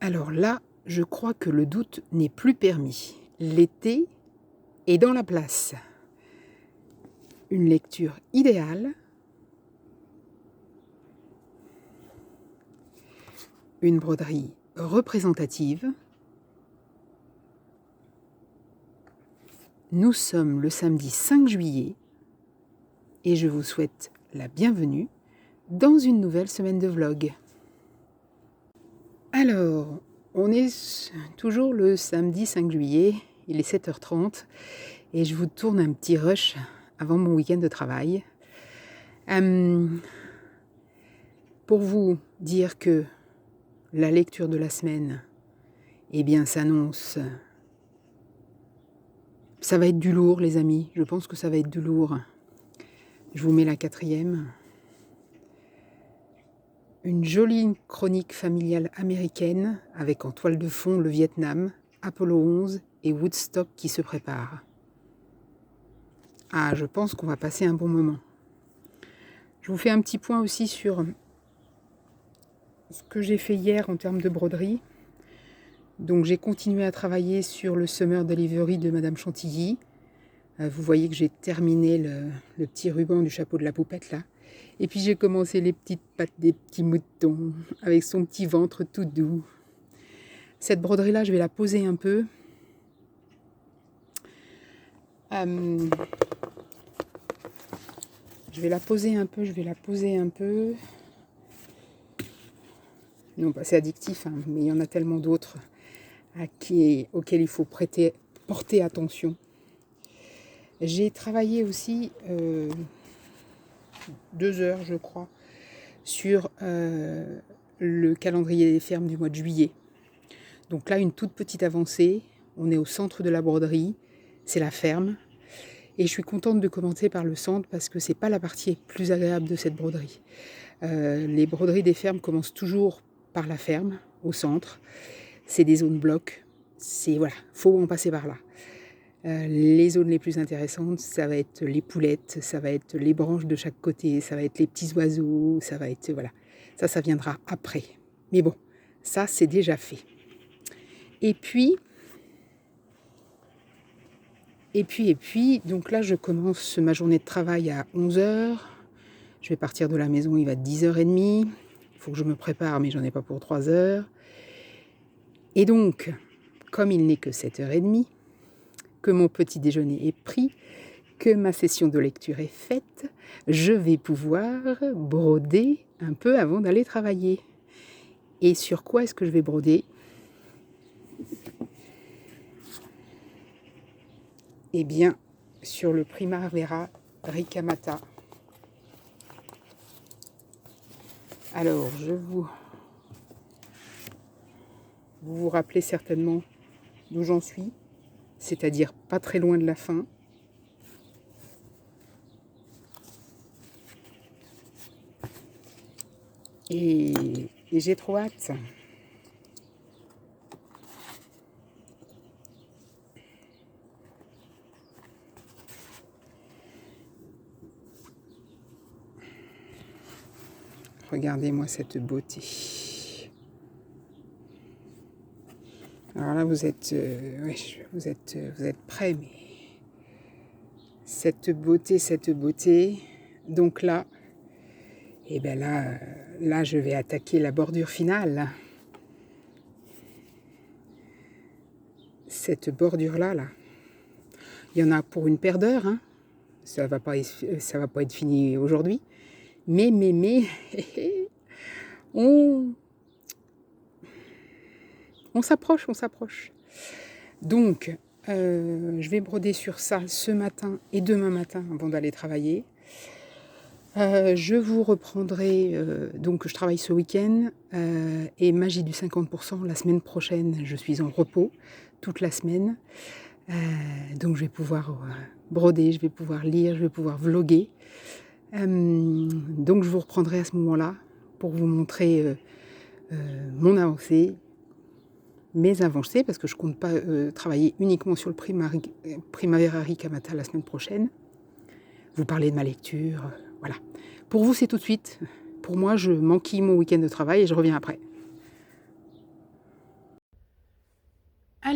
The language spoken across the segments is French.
Alors là, je crois que le doute n'est plus permis. L'été est dans la place. Une lecture idéale. Une broderie représentative. Nous sommes le samedi 5 juillet et je vous souhaite la bienvenue dans une nouvelle semaine de vlog. Alors, on est toujours le samedi 5 juillet, il est 7h30 et je vous tourne un petit rush avant mon week-end de travail. Pour vous dire que la lecture de la semaine, eh bien, s'annonce. Ça va être du lourd, les amis. Je pense que ça va être du lourd. Je vous mets la 4e. Une jolie chronique familiale américaine avec en toile de fond le Vietnam, Apollo 11 et Woodstock qui se préparent. Ah, je pense qu'on va passer un bon moment. Je vous fais un petit point aussi sur ce que j'ai fait hier en termes de broderie. Donc j'ai continué à travailler sur le Summer Delivery de Madame Chantilly. Vous voyez que j'ai terminé le petit ruban du chapeau de la poupette là. Et puis j'ai commencé les petites pattes des petits moutons avec son petit ventre tout doux. Cette broderie là, je vais la poser un peu. Je vais la poser un peu. Non, bah, c'est addictif, hein, mais il y en a tellement d'autres auxquels il faut porter attention. J'ai travaillé aussi 2 heures, je crois, sur le calendrier des fermes du mois de juillet. Donc là, une toute petite avancée. On est au centre de la broderie. C'est la ferme. Et je suis contente de commencer par le centre parce que c'est pas la partie plus agréable de cette broderie. Les broderies des fermes commencent toujours par la ferme, au centre. C'est des zones blocs. Faut en passer par là. Les zones les plus intéressantes, ça va être les poulettes, ça va être les branches de chaque côté, ça va être les petits oiseaux, ça va être, voilà. Ça viendra après. Mais bon, ça, c'est déjà fait. Et puis, donc là, je commence ma journée de travail à 11h. Je vais partir de la maison, il va être 10h30. Il faut que je me prépare, mais j'en ai pas pour 3 heures. Et donc, comme il n'est que 7h30, que mon petit déjeuner est pris, que ma session de lecture est faite, je vais pouvoir broder un peu avant d'aller travailler. Et sur quoi est-ce que je vais broder ? Eh bien, sur le Primavera Ricamata. Alors, vous vous rappelez certainement d'où j'en suis, c'est-à-dire pas très loin de la fin. Et j'ai trop hâte. Regardez-moi cette beauté. Alors là, vous êtes prêts, mais cette beauté. Donc là, et ben là, je vais attaquer la bordure finale. Cette bordure-là, il y en a pour une paire d'heures. Hein. Ça va pas être fini aujourd'hui. Mais, on s'approche. Donc, je vais broder sur ça ce matin et demain matin avant d'aller travailler. Je vous reprendrai, donc je travaille ce week-end et magie du 50%, la semaine prochaine, je suis en repos toute la semaine. Donc je vais pouvoir broder, je vais pouvoir lire, je vais pouvoir vlogger. Donc je vous reprendrai à ce moment-là pour vous montrer mon avancée, mes avancées, parce que je ne compte pas travailler uniquement sur le Primavera Ricamata la semaine prochaine. Vous parler de ma lecture, voilà. Pour vous, c'est tout de suite. Pour moi, je manquille mon week-end de travail et je reviens après.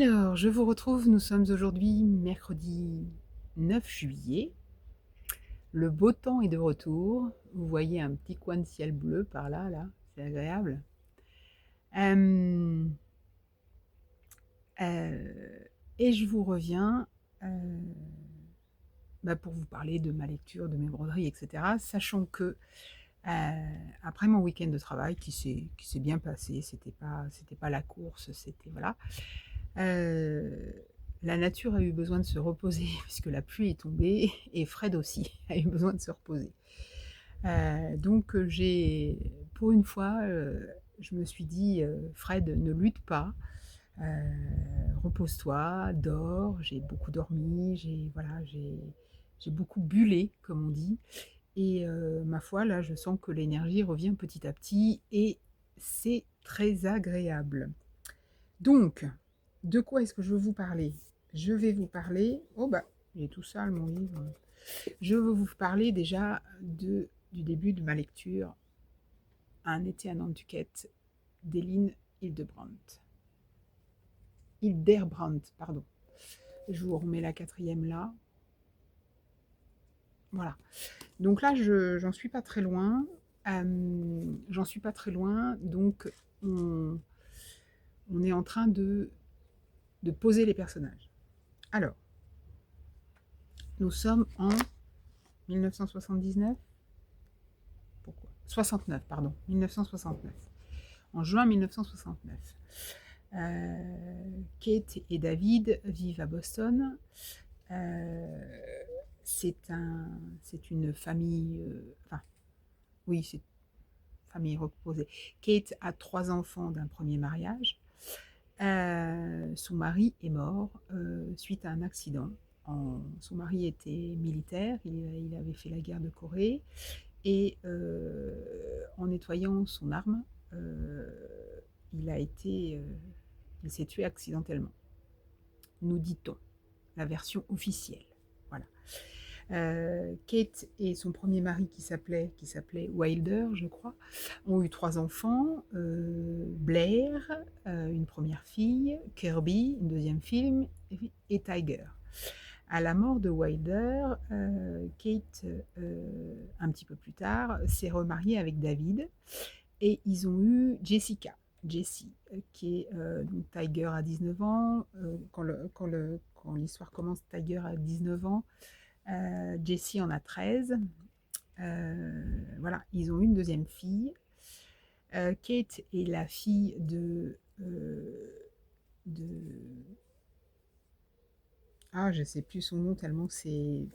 Alors, je vous retrouve, nous sommes aujourd'hui mercredi 9 juillet. Le beau temps est de retour. Vous voyez un petit coin de ciel bleu par là, c'est agréable. Euh, euh, et je vous reviens pour vous parler de ma lecture, de mes broderies, etc. Sachant que après mon week-end de travail qui s'est bien passé, c'était pas la course, c'était voilà. La nature a eu besoin de se reposer puisque la pluie est tombée et Fred aussi a eu besoin de se reposer. Donc pour une fois, je me suis dit, Fred, ne lutte pas, repose-toi, dors. J'ai beaucoup dormi, j'ai beaucoup bullé, comme on dit. Et ma foi, là, je sens que l'énergie revient petit à petit et c'est très agréable. Donc, de quoi est-ce que je veux vous parler? Je vais vous parler... Oh bah, il est tout sale mon livre. Je veux vous parler déjà du début de ma lecture, Un été à Nantucket, d'Eline Hildebrandt. Hildebrandt, pardon. Je vous remets la quatrième là. Voilà. Donc là, j'en suis pas très loin. J'en suis pas très loin. Donc, on est en train de poser les personnages. Alors, nous sommes en 1979. Pourquoi 69, pardon. 1969. En juin 1969. Kate et David vivent à Boston. C'est une famille... oui, c'est une famille recomposée. Kate a 3 enfants d'un premier mariage. Son mari est mort suite à un accident. Son mari était militaire, il avait fait la guerre de Corée, et en nettoyant son arme, il s'est tué accidentellement, nous dit-on, la version officielle. Voilà. Kate et son premier mari qui s'appelait Wilder, je crois, ont eu 3 enfants, Blair, une première fille, Kirby, une deuxième fille, et Tiger. À la mort de Wilder, Kate, un petit peu plus tard, s'est remariée avec David et ils ont eu Jessica, Jessie, qui est donc Tiger à 19 ans. Quand l'histoire commence, Tiger a 19 ans. Jessie en a 13. Voilà, ils ont une deuxième fille. Kate est la fille ah, je sais plus son nom tellement c'est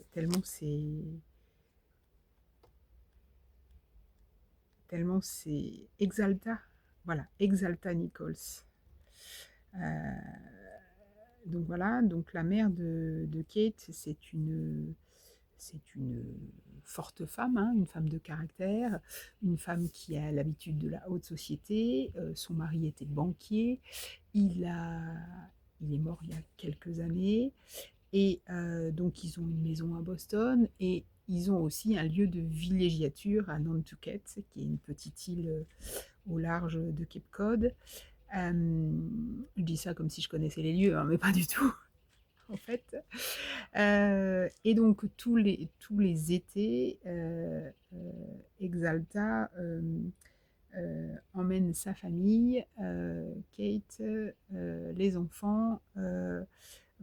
Exalta. Voilà, Exalta Nichols. Euh, donc voilà, donc la mère de Kate, c'est une forte femme, hein, une femme de caractère, une femme qui a l'habitude de la haute société. Son mari était banquier, il est mort il y a quelques années, et donc ils ont une maison à Boston, et ils ont aussi un lieu de villégiature à Nantucket, qui est une petite île au large de Cape Cod. Je dis ça comme si je connaissais les lieux, hein, mais pas du tout, en fait. Et donc tous les étés, Exalta emmène sa famille, Kate, les enfants,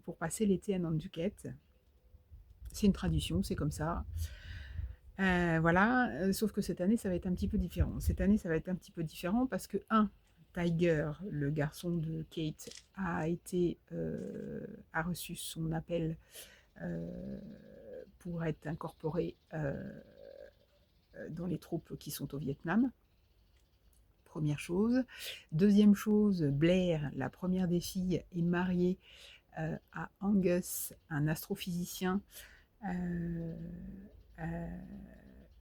pour passer l'été à Nantucket. C'est une tradition, c'est comme ça. Voilà, sauf que cette année, ça va être un petit peu différent. Cette année, ça va être un petit peu différent parce que, Tiger, le garçon de Kate, a reçu son appel pour être incorporé dans les troupes qui sont au Vietnam. Première chose. Deuxième chose, Blair, la première des filles, est mariée à Angus, un astrophysicien,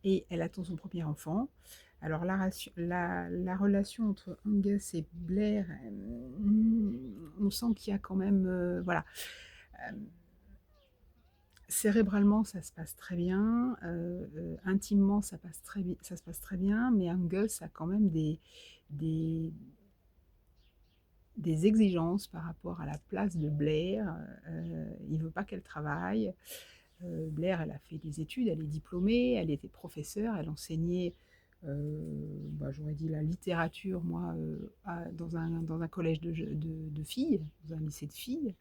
et elle attend son premier enfant. Alors la relation entre Angus et Blair, on sent qu'il y a quand même... voilà. Cérébralement, ça se passe très bien. Intimement, ça se passe très bien. Mais Angus a quand même des des exigences par rapport à la place de Blair. Il ne veut pas qu'elle travaille. Blair, elle a fait des études, elle est diplômée, elle était professeure, elle enseignait, j'aurais dit la littérature, moi, dans un collège de filles, dans un lycée de filles.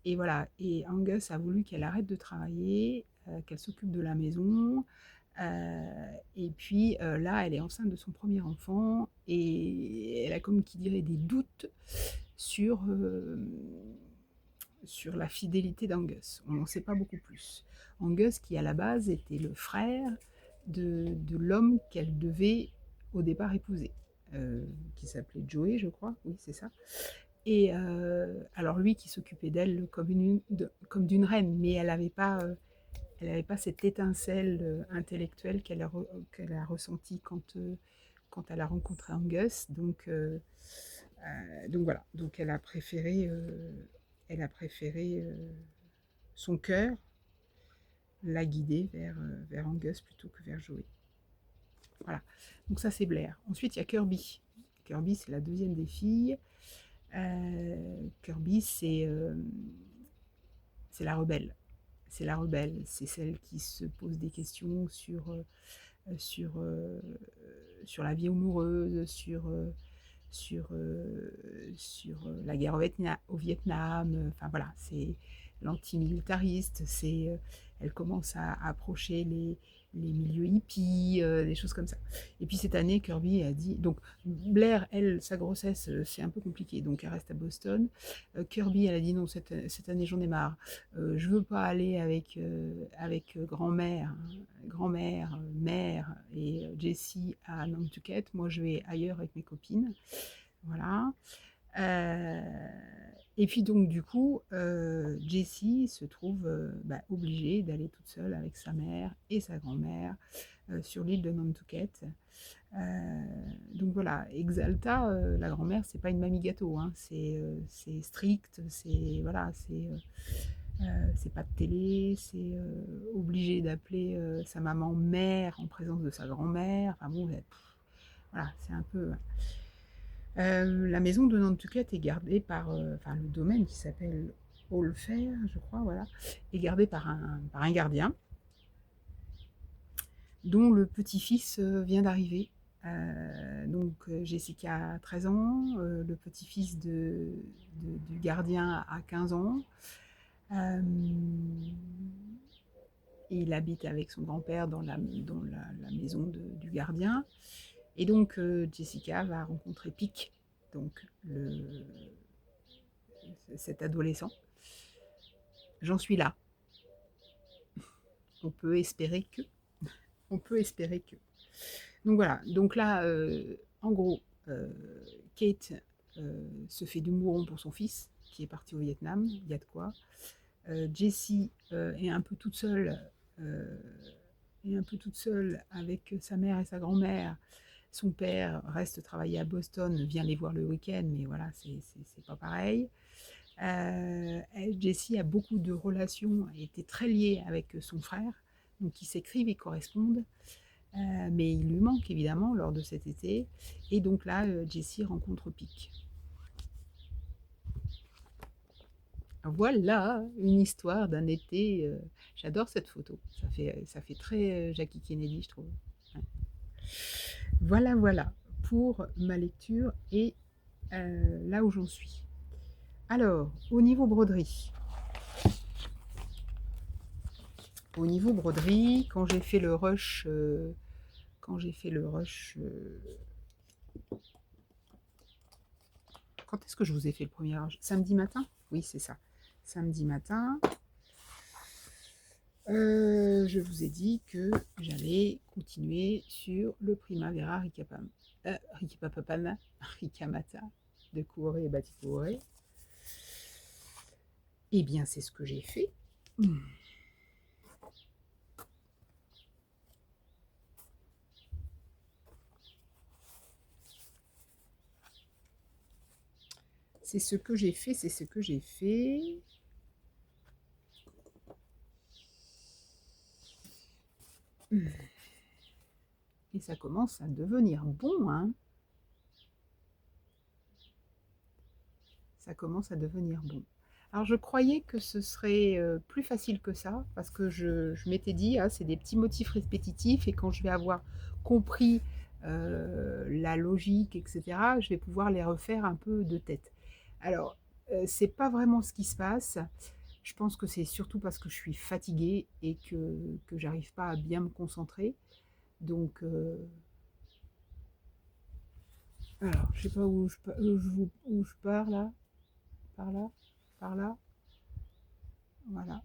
Et voilà, et Angus a voulu qu'elle arrête de travailler, qu'elle s'occupe de la maison. Et puis là, elle est enceinte de son premier enfant et elle a, comme qui dirait, des doutes sur, sur la fidélité d'Angus. On n'en sait pas beaucoup plus. Angus, qui à la base était le frère de l'homme qu'elle devait au départ épouser, qui s'appelait Joey, je crois, oui, c'est ça. Et alors lui qui s'occupait d'elle comme d'une reine, mais elle n'avait pas cette étincelle intellectuelle qu'elle a ressentie quand elle a rencontré Angus. Donc voilà, donc elle a préféré son cœur la guider vers Angus plutôt que vers Joey. Voilà, donc ça c'est Blair. Ensuite il y a Kirby. Kirby c'est la deuxième des filles. Kirby c'est la rebelle. C'est la rebelle, c'est celle qui se pose des questions sur, sur la vie amoureuse, sur la guerre au Vietnam. Enfin voilà, c'est l'antimilitariste, elle commence à approcher les milieux hippies, des choses comme ça. Et puis cette année, Kirby a dit, donc Blair, elle, sa grossesse, c'est un peu compliqué, donc elle reste à Boston. Kirby, elle a dit non, cette année j'en ai marre, je veux pas aller avec grand-mère, mère et Jessie à Nantucket, moi je vais ailleurs avec mes copines. Voilà. Et puis donc du coup, Jessie se trouve obligée d'aller toute seule avec sa mère et sa grand-mère sur l'île de Nantucket. Donc voilà, Exalta, la grand-mère, c'est pas une mamie gâteau, hein, c'est strict, c'est pas de télé, c'est obligé d'appeler sa maman mère en présence de sa grand-mère. Enfin bon, voilà, c'est un peu. La maison de Nantucket est gardée enfin le domaine qui s'appelle Allfair, je crois, voilà, est gardé par un gardien dont le petit-fils vient d'arriver. Jessica a 13 ans, le petit-fils du gardien a 15 ans. Il habite avec son grand-père dans la maison du gardien. Et donc Jessica va rencontrer Pic, donc cet adolescent. J'en suis là. On peut espérer que. On peut espérer que. Donc voilà. Donc là, en gros, Kate se fait du mouron pour son fils, qui est parti au Vietnam. Il y a de quoi. Jessie est un peu toute seule. Avec sa mère et sa grand-mère. Son père reste travailler à Boston, vient les voir le week-end, mais voilà, c'est pas pareil. Jessie a beaucoup de relations, elle était très liée avec son frère, donc ils s'écrivent, ils correspondent, mais il lui manque évidemment lors de cet été, et donc là, Jessie rencontre Pic. Voilà une histoire d'un été. J'adore cette photo, ça fait très Jackie Kennedy, je trouve. Ouais. Voilà pour ma lecture et là où j'en suis. Alors, au niveau broderie, quand j'ai fait le rush, quand est-ce que je vous ai fait le premier rush? Samedi matin? Oui, c'est ça. Samedi matin, je vous ai dit que j'allais continuer sur le Primavera Ricamata de Kuore et Batikuore. Eh bien, c'est ce que j'ai fait. C'est ce que j'ai fait. Et ça commence à devenir bon, hein. ça commence à devenir bon. Alors je croyais que ce serait plus facile que ça, parce que je m'étais dit, ah, c'est des petits motifs répétitifs, et quand je vais avoir compris la logique, etc., je vais pouvoir les refaire un peu de tête. Alors, c'est pas vraiment ce qui se passe. Je pense que c'est surtout parce que je suis fatiguée et que j'arrive pas à bien me concentrer. Donc, alors, je sais pas où je pars là, par là, par là, voilà.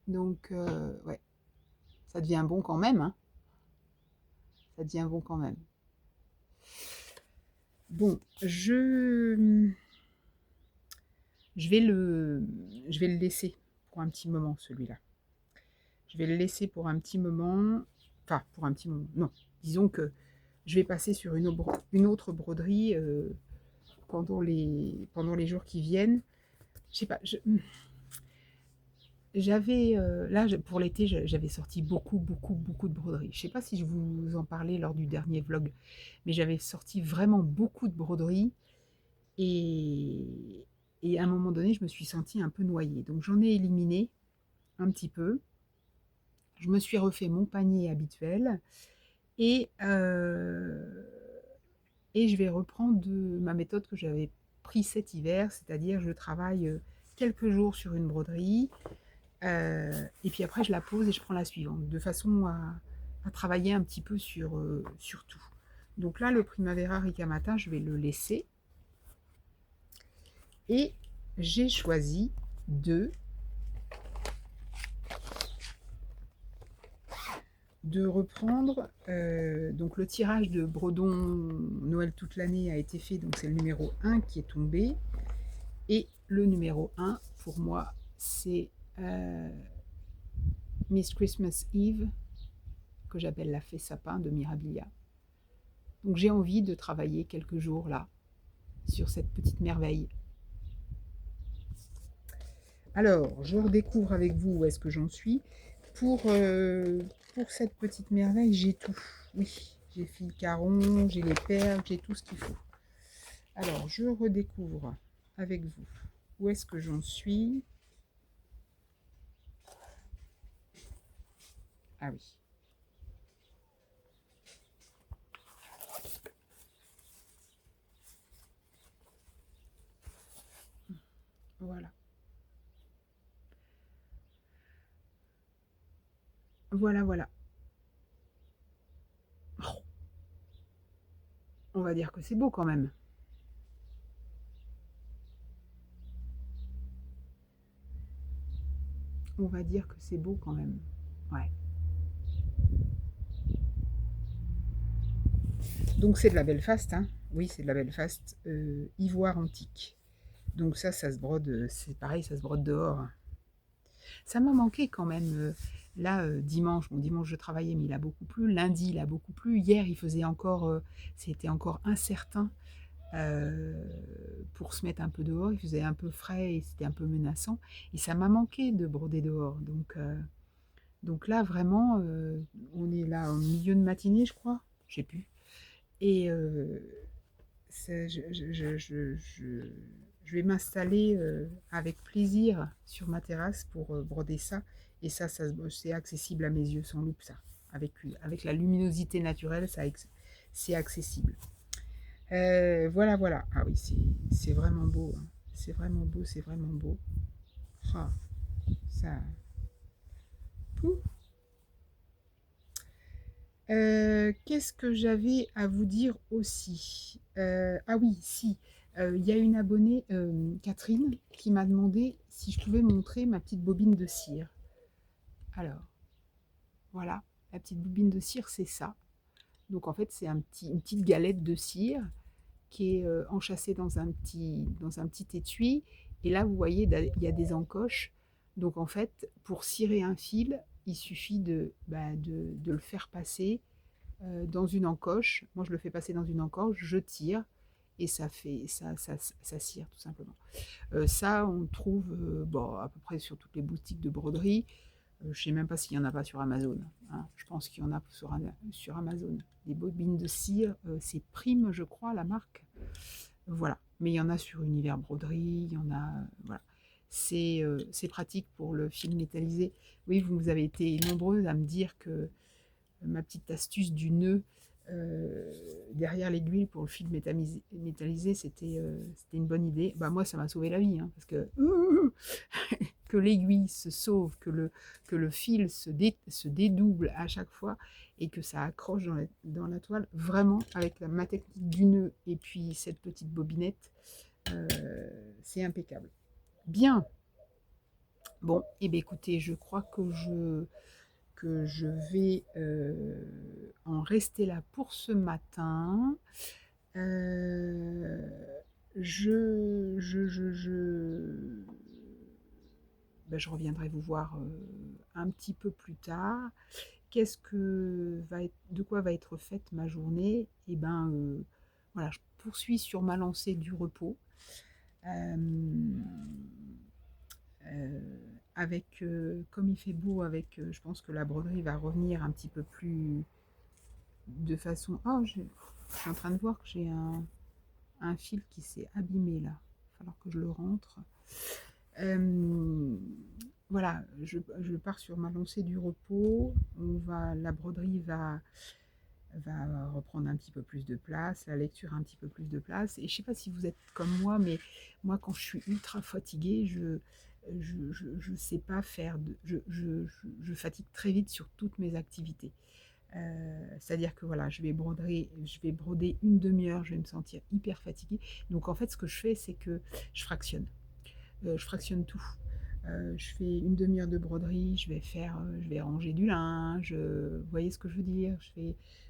Donc, ouais, ça devient bon quand même, hein. Ça devient bon quand même. Bon, je vais je vais le laisser pour un petit moment, celui-là. Je vais le laisser pour un petit moment. Enfin, pour un petit moment. Non, disons que je vais passer sur une autre broderie pendant les jours qui viennent. Je sais pas, j'avais là pour l'été, j'avais sorti beaucoup de broderies. Je sais pas si je vous en parlais lors du dernier vlog, mais j'avais sorti vraiment beaucoup de broderies et, et à un moment donné, je me suis sentie un peu noyée. Donc j'en ai éliminé un petit peu. Je me suis refait mon panier habituel et, et je vais reprendre ma méthode que j'avais prise cet hiver, c'est-à-dire je travaille quelques jours sur une broderie et puis après je la pose et je prends la suivante, de façon à travailler un petit peu sur tout. Donc là, le Primavera Ricamata, je vais le laisser et j'ai choisi de reprendre, donc le tirage de Bredon Noël toute l'année a été fait, donc c'est le numéro 1 qui est tombé, et le numéro 1 pour moi c'est Miss Christmas Eve, que j'appelle la fée sapin de Mirabilia. Donc j'ai envie de travailler quelques jours là sur cette petite merveille. Alors je redécouvre avec vous où est-ce que j'en suis. Pour cette petite merveille, j'ai tout. Oui, j'ai fil caron, j'ai les perles, j'ai tout ce qu'il faut. Alors, je redécouvre avec vous où est-ce que j'en suis. Ah oui. Voilà. Voilà. Oh, on va dire que c'est beau quand même. On va dire que c'est beau quand même. Ouais. Donc c'est de la Belfast, hein. Oui, c'est de la Belfast ivoire antique. Donc ça se brode, c'est pareil, ça se brode dehors. Ça m'a manqué quand même. Là, dimanche, bon, dimanche je travaillais, mais il a beaucoup plu. Lundi, il a beaucoup plu. Hier, il faisait encore, c'était encore incertain pour se mettre un peu dehors. Il faisait un peu frais et c'était un peu menaçant. Et ça m'a manqué de broder dehors. Donc là, vraiment, on est là au milieu de matinée, je crois. Je sais plus. Et je vais m'installer avec plaisir sur ma terrasse pour broder ça. Et ça c'est accessible à mes yeux sans loupe, ça. Avec la luminosité naturelle, c'est accessible. Voilà. Ah oui, c'est vraiment beau, hein. C'est vraiment beau, c'est vraiment beau. Ah, ça. Pouh. Qu'est-ce que j'avais à vous dire aussi? Ah oui, si, il y a une abonnée, Catherine, qui m'a demandé si je pouvais montrer ma petite bobine de cire. Alors, voilà, la petite bobine de cire, c'est ça. Donc en fait, c'est une petite galette de cire qui est enchâssée dans un petit étui. Et là, vous voyez, il y a des encoches. Donc en fait, pour cirer un fil, il suffit de le faire passer dans une encoche. Moi, je le fais passer dans une encoche, je tire et ça cire tout simplement. Ça, on trouve bon, à peu près sur toutes les boutiques de broderie. Je ne sais même pas s'il n'y en a pas sur Amazon, hein. Je pense qu'il y en a sur Amazon. Des bobines de cire, c'est Prime, je crois, la marque. Voilà. Mais il y en a sur Univers Broderie, il y en a. Voilà. C'est pratique pour le fil métallisé. Oui, vous avez été nombreuses à me dire que ma petite astuce du nœud derrière l'aiguille pour le fil métallisé, c'était une bonne idée. Bah, moi, ça m'a sauvé la vie, hein, parce que que l'aiguille se sauve, que le fil se dédouble à chaque fois et que ça accroche dans la toile, vraiment avec ma technique du nœud et puis cette petite bobinette, c'est impeccable. Bien, bon, et bien écoutez, je crois que je vais en rester là pour ce matin. Euh, je reviendrai vous voir un petit peu plus tard. De quoi va être faite ma journée? Et ben voilà, je poursuis sur ma lancée du repos. Euh, euh, comme il fait beau, je pense que la broderie va revenir un petit peu plus de façon. Oh, je suis en train de voir que j'ai un fil qui s'est abîmé là. Il va falloir que je le rentre. Voilà, je pars sur ma lancée du repos. La broderie va reprendre un petit peu plus de place, la lecture un petit peu plus de place. Et je ne sais pas si vous êtes comme moi, mais moi, quand je suis ultra fatiguée, je sais pas faire. Je fatigue très vite sur toutes mes activités. C'est-à-dire que voilà, je vais broder une demi-heure, je vais me sentir hyper fatiguée. Donc en fait, ce que je fais, c'est que je fractionne. Je fractionne tout. Je fais une demi-heure de broderie, je vais ranger du linge, vous voyez ce que je veux dire,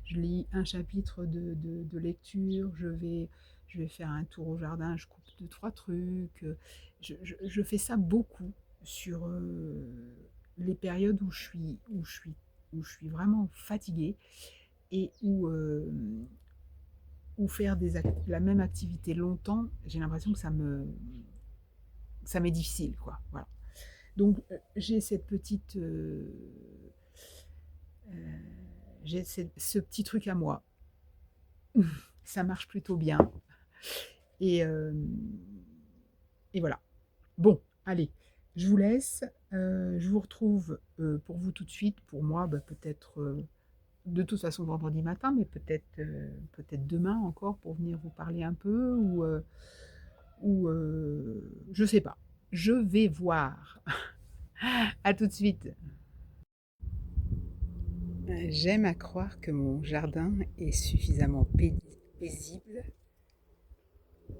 je lis un chapitre de lecture, je vais faire un tour au jardin, je coupe 2, 3 trucs, je fais ça beaucoup sur les périodes où je suis vraiment fatiguée et où faire la même activité longtemps, j'ai l'impression que ça m'est difficile, quoi. Voilà. Donc j'ai cette petite, ce petit truc à moi. Ça marche plutôt bien. Et, euh, et voilà. Bon, allez, je vous laisse. Je vous retrouve pour vous tout de suite. Pour moi, bah, peut-être de toute façon vendredi matin, mais peut-être demain encore pour venir vous parler un peu ou je sais pas. Je vais voir. À tout de suite. J'aime à croire que mon jardin est suffisamment paisible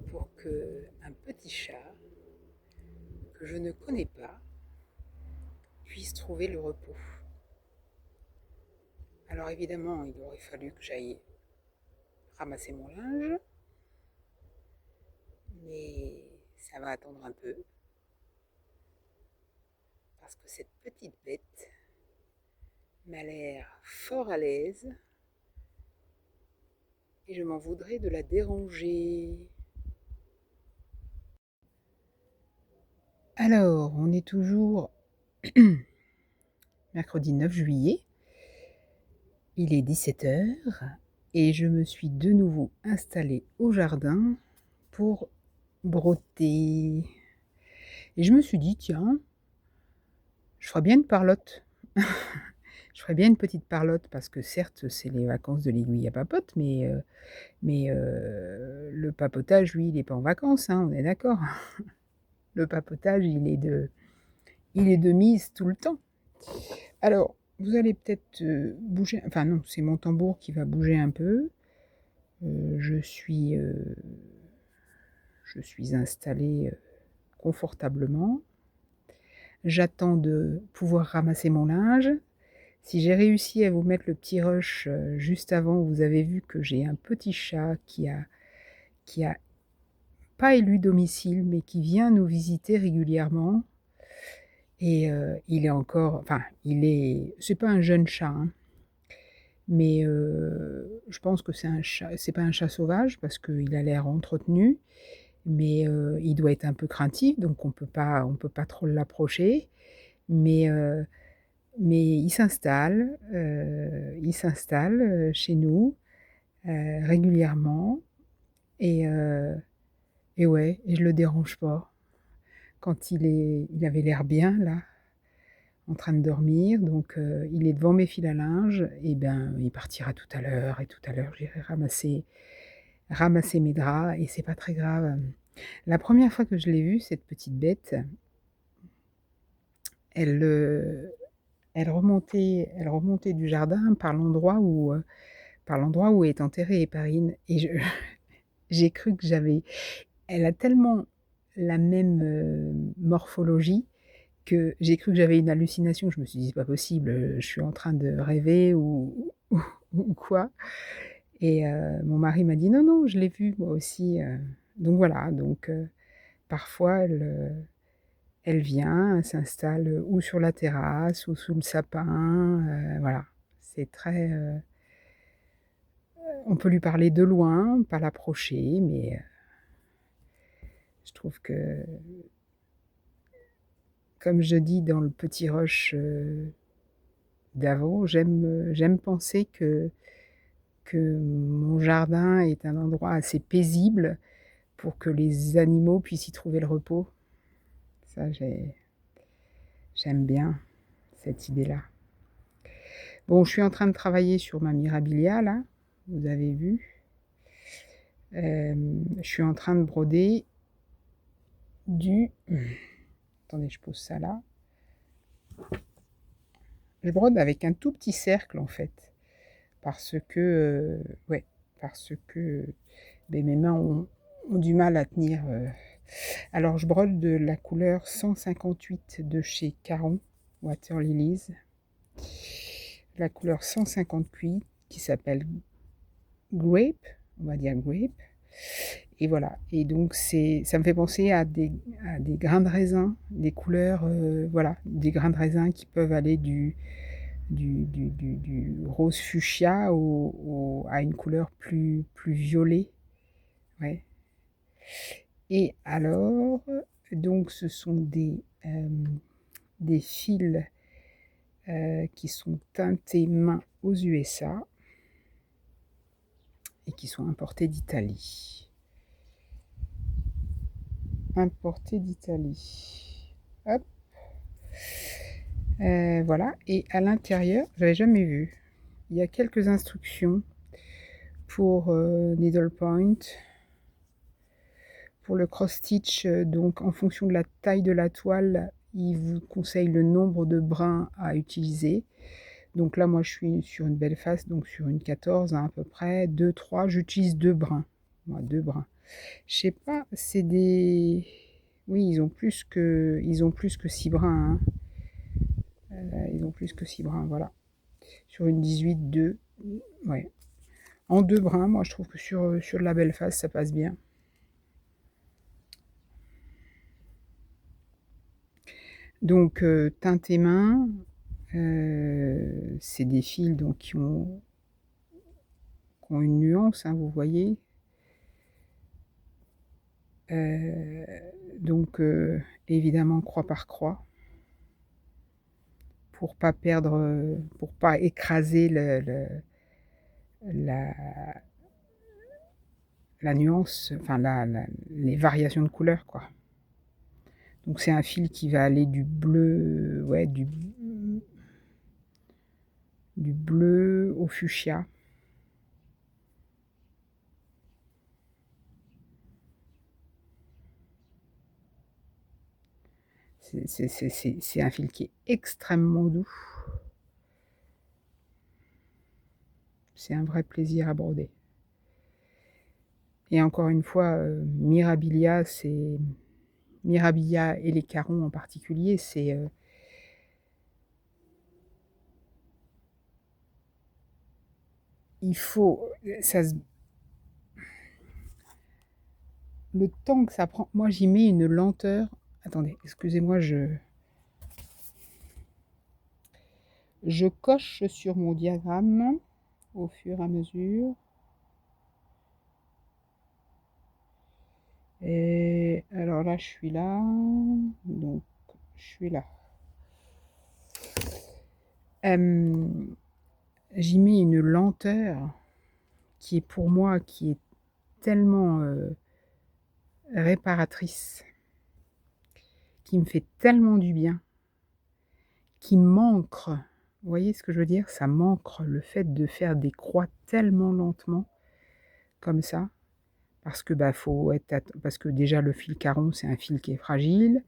pour que un petit chat que je ne connais pas puisse trouver le repos. Alors évidemment, il aurait fallu que j'aille ramasser mon linge, mais ça va attendre un peu parce que cette petite bête m'a l'air fort à l'aise et je m'en voudrais de la déranger. Alors, on est toujours mercredi 9 juillet. Il est 17h et je me suis de nouveau installée au jardin pour broder. Et je me suis dit, tiens, je ferais bien une parlotte. Je ferais bien une petite parlotte parce que certes, c'est les vacances de l'aiguille à papote, mais le papotage, lui, il n'est pas en vacances, hein, on est d'accord. Le papotage, il est de mise tout le temps. Alors, vous allez peut-être bouger, enfin non, c'est mon tambour qui va bouger un peu. Je suis installée confortablement. J'attends de pouvoir ramasser mon linge. Si j'ai réussi à vous mettre le petit rush juste avant, vous avez vu que j'ai un petit chat qui a pas élu domicile, mais qui vient nous visiter régulièrement. Et il est encore, enfin, c'est pas un jeune chat, hein, mais je pense que c'est pas un chat sauvage parce qu'il a l'air entretenu, mais il doit être un peu craintif, donc on peut pas trop l'approcher. Mais Mais il s'installe chez nous régulièrement et, et ouais, et je le dérange pas. Quand il avait l'air bien là, en train de dormir, donc il est devant mes fils à linge, et ben il partira tout à l'heure, et tout à l'heure j'irai ramasser mes draps, et c'est pas très grave. La première fois que je l'ai vue, cette petite bête, elle, elle remontait du jardin par l'endroit où est enterrée Éparine, et je j'ai cru que j'avais elle a tellement la même, morphologie, que j'ai cru que j'avais une hallucination. Je me suis dit: «C'est pas possible, je suis en train de rêver ou quoi», et mon mari m'a dit: «Non, non, je l'ai vue moi aussi», donc voilà, donc parfois elle vient, elle s'installe, ou sur la terrasse ou sous le sapin, voilà. C'est très, on peut lui parler de loin, pas l'approcher, mais je trouve que, comme je dis dans le petit rush, d'avant, j'aime penser que mon jardin est un endroit assez paisible pour que les animaux puissent y trouver le repos. Ça, j'aime bien cette idée-là. Bon, je suis en train de travailler sur ma mirabilia là, vous avez vu. Je suis en train de broder du attendez, je pose ça là. Je brode avec un tout petit cercle en fait, parce que, ouais, parce que, beh, mes mains ont du mal à tenir, alors je brode de la couleur 158 de chez Caron Water Lilies. La couleur 158 qui s'appelle Grape, on va dire Grape. Et voilà, et donc ça me fait penser à des grains de raisin, des couleurs, voilà, des grains de raisin qui peuvent aller du rose fuchsia à une couleur plus violet. Ouais. Et alors, donc ce sont des fils qui sont teintés main aux USA et qui sont importés d'Italie. Importés d'Italie. Hop. Voilà, et à l'intérieur, j'avais jamais vu. Il y a quelques instructions pour needle point, pour le cross stitch, donc en fonction de la taille de la toile, il vous conseille le nombre de brins à utiliser. Donc là, moi, je suis sur une belle face, donc sur une 14 hein, à peu près, 2, 3, j'utilise 2 brins. Moi, 2 brins. Je sais pas, c'est des... Oui, ils ont plus que 6 brins. Hein. Ils ont plus que 6 brins, voilà. Sur une 18, 2. Ouais. En 2 brins, moi, je trouve que sur la belle face, ça passe bien. Donc, teinte et main, c'est des fils donc, qui ont une nuance, hein, vous voyez. Donc, évidemment, croix par croix. Pour pas perdre, pour pas écraser la, la nuance, enfin les variations de couleurs, quoi. Donc c'est un fil qui va aller du bleu, ouais, du bleu au fuchsia. C'est un fil qui est extrêmement doux. C'est un vrai plaisir à broder. Et encore une fois, Mirabilia et les carons en particulier, c'est il faut, le temps que ça prend, moi j'y mets une lenteur. Attendez, excusez-moi, je coche sur mon diagramme au fur et à mesure. Et alors là, je suis là, donc je suis là. J'y mets une lenteur qui est pour moi, qui est tellement réparatrice, qui me fait tellement du bien, qui m'ancre. Vous voyez ce que je veux dire? Ça m'ancre, le fait de faire des croix tellement lentement, comme ça, parce que, bah, faut être parce que déjà le fil Caron, c'est un fil qui est fragile,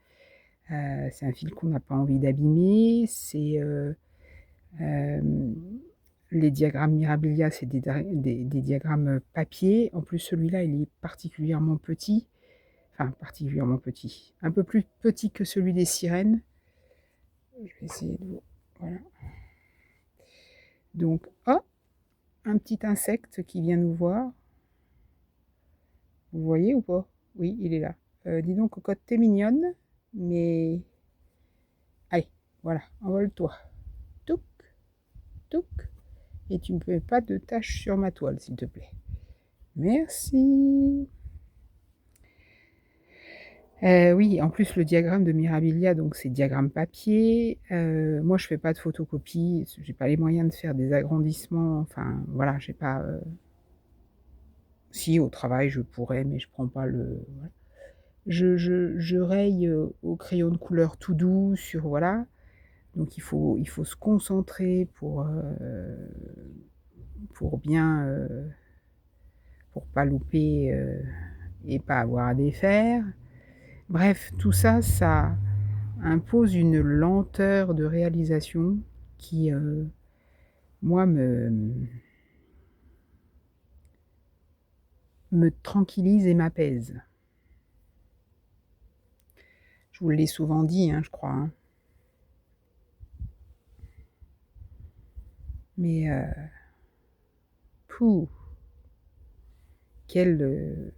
c'est un fil qu'on n'a pas envie d'abîmer, hem, les diagrammes Mirabilia, c'est des diagrammes, papier. En plus, celui-là, il est particulièrement petit, enfin particulièrement petit, un peu plus petit que celui des sirènes. Je vais essayer de vous voilà. Donc, oh! Un petit insecte qui vient nous voir. Vous voyez ou pas? Oui, il est là. Dis donc cocotte, tu mignonne, mais allez, voilà, envole-toi. Touc, touc, et tu me fais pas de taches sur ma toile, s'il te plaît. Merci. Oui, en plus le diagramme de Mirabilia, donc c'est diagramme papier. Moi je fais pas de photocopie, j'ai pas les moyens de faire des agrandissements, enfin voilà, j'ai pas, si au travail je pourrais, mais je prends pas le voilà. Je raye, au crayon de couleur tout doux sur voilà, donc il faut se concentrer pour bien, pour pas louper, et pas avoir à défaire. Bref, tout ça, ça impose une lenteur de réalisation qui, moi, me tranquillise et m'apaise. Je vous l'ai souvent dit, hein, je crois, hein. Mais, pouh! Quel,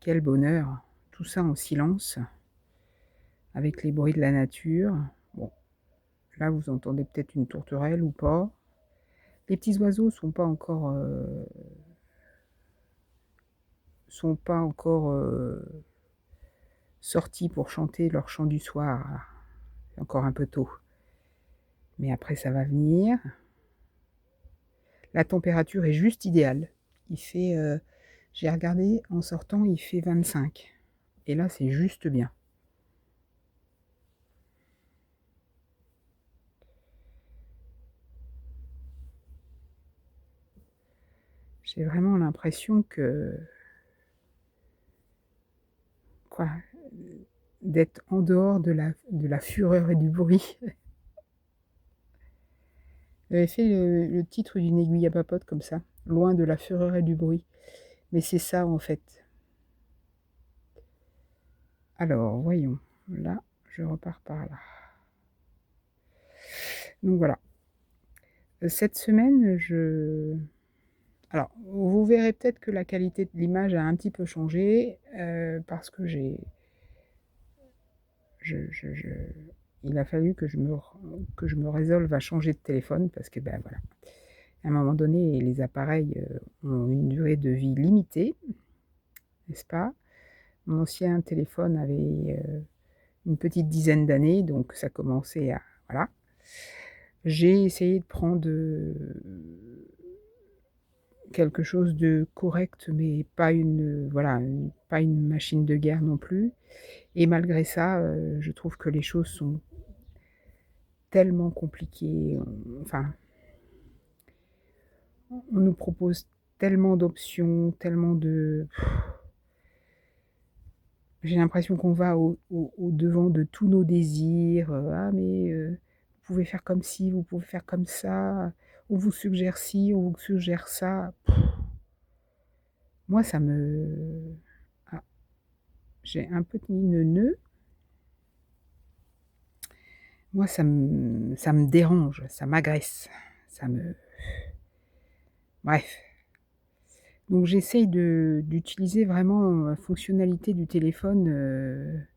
quel bonheur! Tout ça en silence, avec les bruits de la nature. Bon, là, vous entendez peut-être une tourterelle ou pas. Les petits oiseaux sont pas encore, sortis pour chanter leur chant du soir, là. C'est encore un peu tôt. Mais après ça va venir. La température est juste idéale. Il fait, j'ai regardé en sortant, il fait 25 et là c'est juste bien. J'ai vraiment l'impression que quoi, d'être en dehors de la fureur et du bruit. J'avais fait le titre d'une aiguille à papote comme ça, loin de la fureur et du bruit. Mais c'est ça en fait. Alors voyons, là je repars par là. Donc voilà. Cette semaine, alors vous verrez peut-être que la qualité de l'image a un petit peu changé, parce que je il a fallu que je me résolve à changer de téléphone parce que, ben, voilà. À un moment donné, les appareils, ont une durée de vie limitée, n'est-ce pas? Mon ancien téléphone avait, une petite dizaine d'années, donc ça commençait à voilà. J'ai essayé de prendre, quelque chose de correct, mais pas une, voilà, pas une machine de guerre non plus, et malgré ça, je trouve que les choses sont tellement compliquées, enfin, on nous propose tellement d'options, tellement de j'ai l'impression qu'on va au-devant de tous nos désirs, «Ah mais, vous pouvez faire comme ci, vous pouvez faire comme ça, on vous suggère ci, on vous suggère ça». Moi ça me ah, j'ai un petit neuneu, moi ça me dérange, ça m'agresse, ça me bref. Donc j'essaye d'utiliser vraiment la fonctionnalité du téléphone,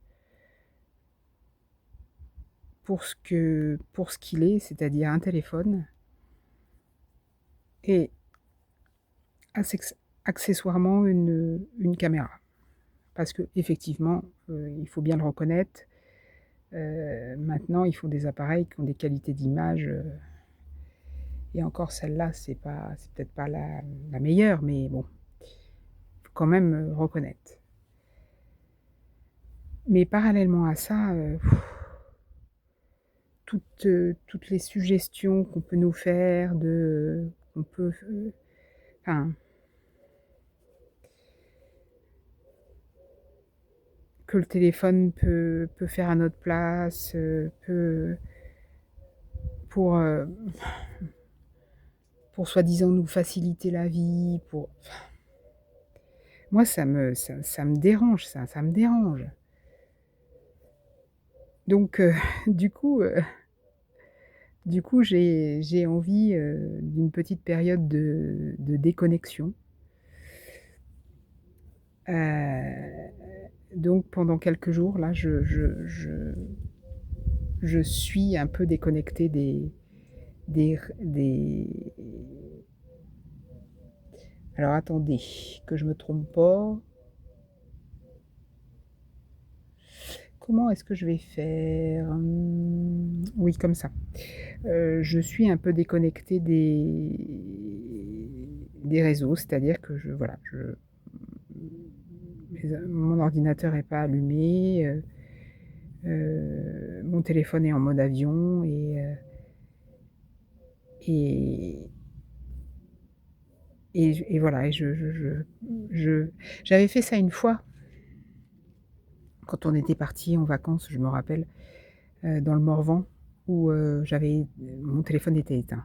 pour ce qu'il est, c'est-à-dire un téléphone et accessoirement une caméra. Parce qu'effectivement, il faut bien le reconnaître, maintenant il faut des appareils qui ont des qualités d'image, Et encore celle-là, c'est peut-être pas la meilleure, mais bon, faut quand même, reconnaître. Mais parallèlement à ça, toutes les suggestions qu'on peut nous faire qu'on peut, enfin, que le téléphone peut faire à notre place, peut pour, pour soi-disant nous faciliter la vie, moi ça me dérange ça me dérange. Donc du coup, heu, du coup j'ai envie, d'une petite période de déconnexion. Heu, donc pendant quelques jours là, je suis un peu déconnectée des alors attendez, que je me trompe pas. Comment est-ce que je vais faire? Oui, comme ça. Je suis un peu déconnectée des réseaux, c'est-à-dire que voilà, mon ordinateur est pas allumé, mon téléphone est en mode avion et et voilà et je j'avais fait ça une fois quand on était partis en vacances, je me rappelle, dans le Morvan où, mon téléphone était éteint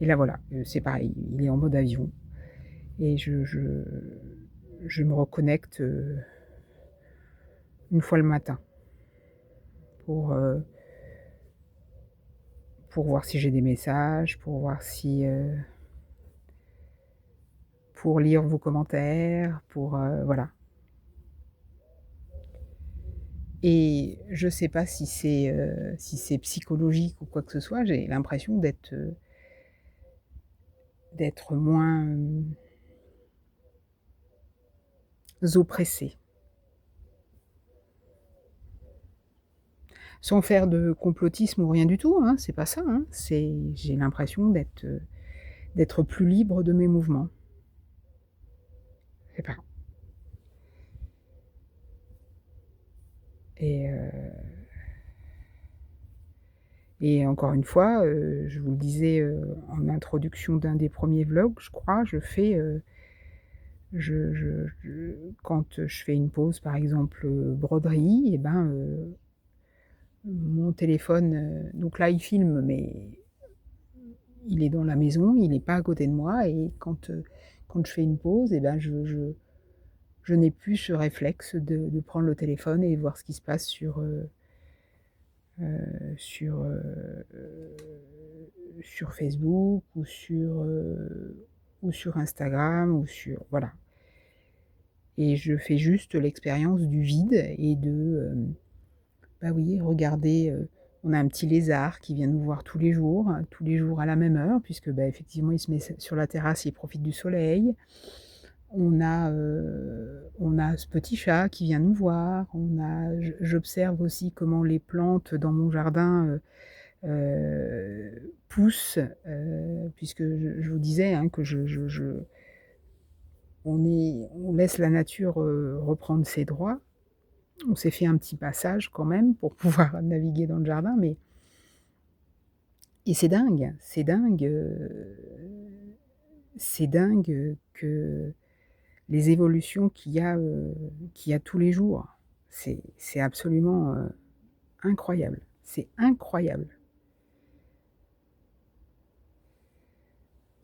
et là voilà, c'est pareil, il est en mode avion et je me reconnecte, une fois le matin pour, heu, pour voir si j'ai des messages, pour voir si, pour lire vos commentaires, voilà et je sais pas si c'est psychologique ou quoi que ce soit, j'ai l'impression d'être moins, oppressée. Sans faire de complotisme ou rien du tout, hein, c'est pas ça, hein, j'ai l'impression d'être plus libre de mes mouvements. Je sais pas et et encore une fois, je vous le disais, en introduction d'un des premiers vlogs, je crois, quand je fais une pause, par exemple, broderie et ben, mon téléphone, donc là, il filme, mais il est dans la maison, il est pas à côté de moi et quand je fais une pause et ben, je n'ai plus ce réflexe de prendre le téléphone et voir ce qui se passe sur, sur Facebook ou sur Instagram ou sur voilà et je fais juste l'expérience du vide et bah, oui, regardez, on a un petit lézard qui vient nous voir tous les jours à la même heure puisque, bah, effectivement, il se met sur la terrasse, il profite du soleil. On a ce petit chat qui vient nous voir, j'observe aussi comment les plantes dans mon jardin, poussent, puisque je vous disais, hein, que on laisse la nature, reprendre ses droits. On s'est fait un petit passage quand même pour pouvoir naviguer dans le jardin, mais et c'est dingue, que les évolutions qu'il y a tous les jours. C'est absolument, incroyable. C'est incroyable.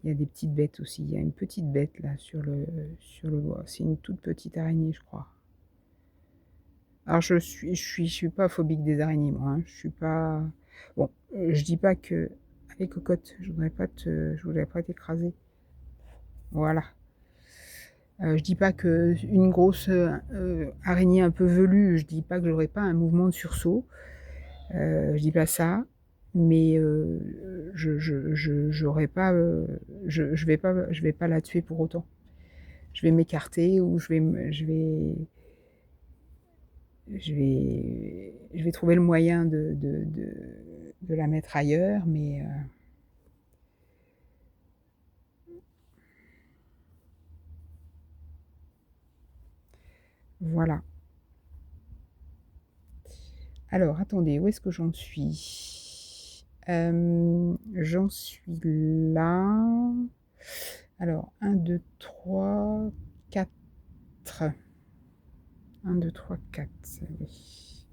Il y a des petites bêtes aussi. Il y a une petite bête là sur le bois. C'est une toute petite araignée, je crois. Alors je suis pas phobique des araignées moi, hein. Je suis pas bon, je dis pas que allez cocotte, je voudrais pas t'écraser. Voilà. Je dis pas qu'une grosse, araignée un peu velue, je dis pas que j'aurais pas un mouvement de sursaut, je dis pas ça, mais j'aurais pas, je vais pas la tuer pour autant. Je vais m'écarter ou je vais trouver le moyen de la mettre ailleurs, mais Voilà. Alors attendez, où est-ce que j'en suis? J'en suis là. Alors 1, 2, 3, 4. 1, 2, 3, 4, oui.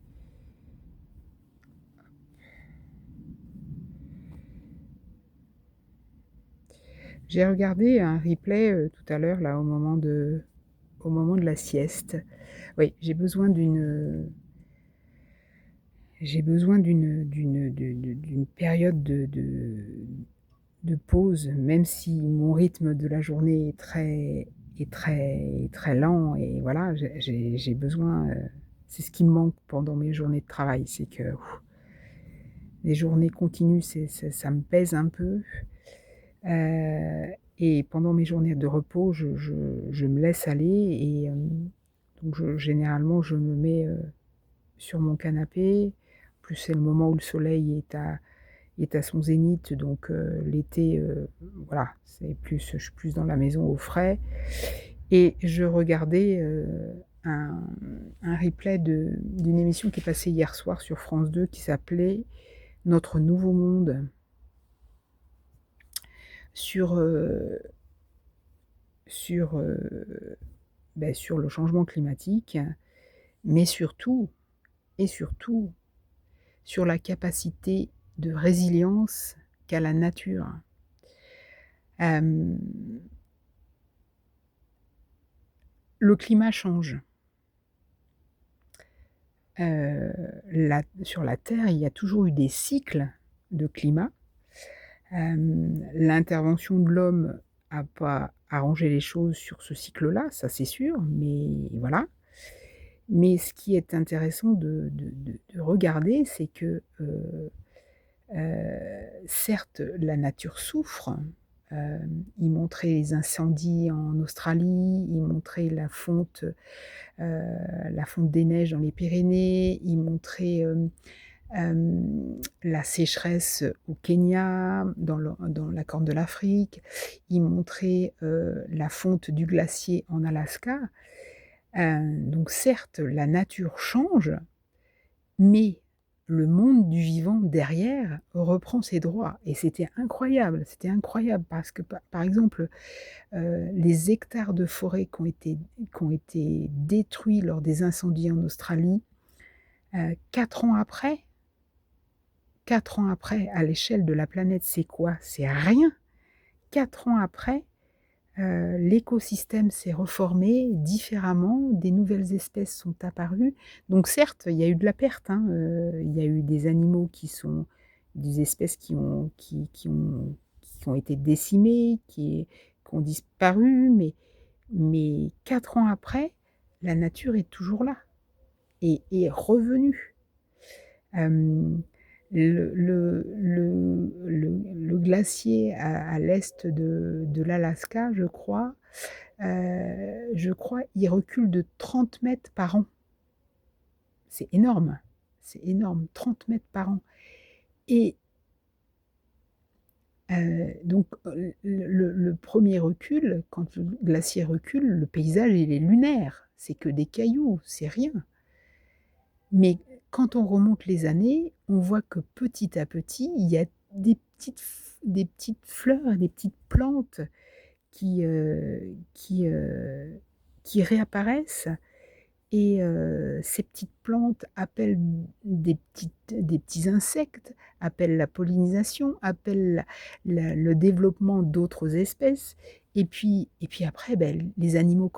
J'ai regardé un replay, tout à l'heure là au moment de la sieste. Oui, j'ai besoin d'une période de pause, même si mon rythme de la journée est très lent et voilà, j'ai besoin, c'est ce qui me manque pendant mes journées de travail, c'est que les journées continues, ça me pèse un peu, heu et pendant mes journées de repos, je me laisse aller et donc généralement, je me mets, sur mon canapé. En plus, c'est le moment où le soleil est à son zénith, donc l'été, voilà, je suis plus dans la maison au frais et je regardais, un replay d'une émission qui est passée hier soir sur France 2 qui s'appelait «Notre nouveau monde» sur, sur, sur le changement climatique, mais surtout sur la capacité de résilience qu'a la nature. Hem, le climat change. La Sur la Terre, il y a toujours eu des cycles de climat. L'intervention de l'homme a pas arrangé les choses sur ce cycle-là, ça c'est sûr, mais voilà. Mais ce qui est intéressant de regarder, c'est que, certes, la nature souffre. Il montrait les incendies en Australie, il montrait la fonte des neiges dans les Pyrénées, il montrait, la sécheresse au Kenya, dans la Corne de l'Afrique, il montrait, la fonte du glacier en Alaska. Donc certes, la nature change, mais le monde du vivant derrière reprend ses droits et c'était incroyable parce que par exemple, les hectares de forêt qui ont été détruits lors des incendies en Australie, 4 ans après 4 ans après, à l'échelle de la planète, c'est quoi? C'est rien. 4 ans après, l'écosystème s'est reformé différemment, des nouvelles espèces sont apparues. Donc certes, il y a eu de la perte, hein, il y a eu des animaux des espèces qui ont été décimées, qui ont disparu, mais 4 ans après, la nature est toujours là et est revenue. Hem, le glacier à l'est de l'Alaska, je crois, il recule de 30 mètres par an. C'est énorme, 30 mètres par an et donc le 1er recul, quand le glacier recule, le paysage, il est lunaire. C'est que des cailloux, c'est rien. Mais quand on remonte les années, on voit que petit à petit, il y a des petites fleurs et des petites plantes qui, heu, qui, heu, qui réapparaissent et ces petites plantes appellent des petits insectes, appellent la pollinisation, appellent le développement d'autres espèces et puis après, les animaux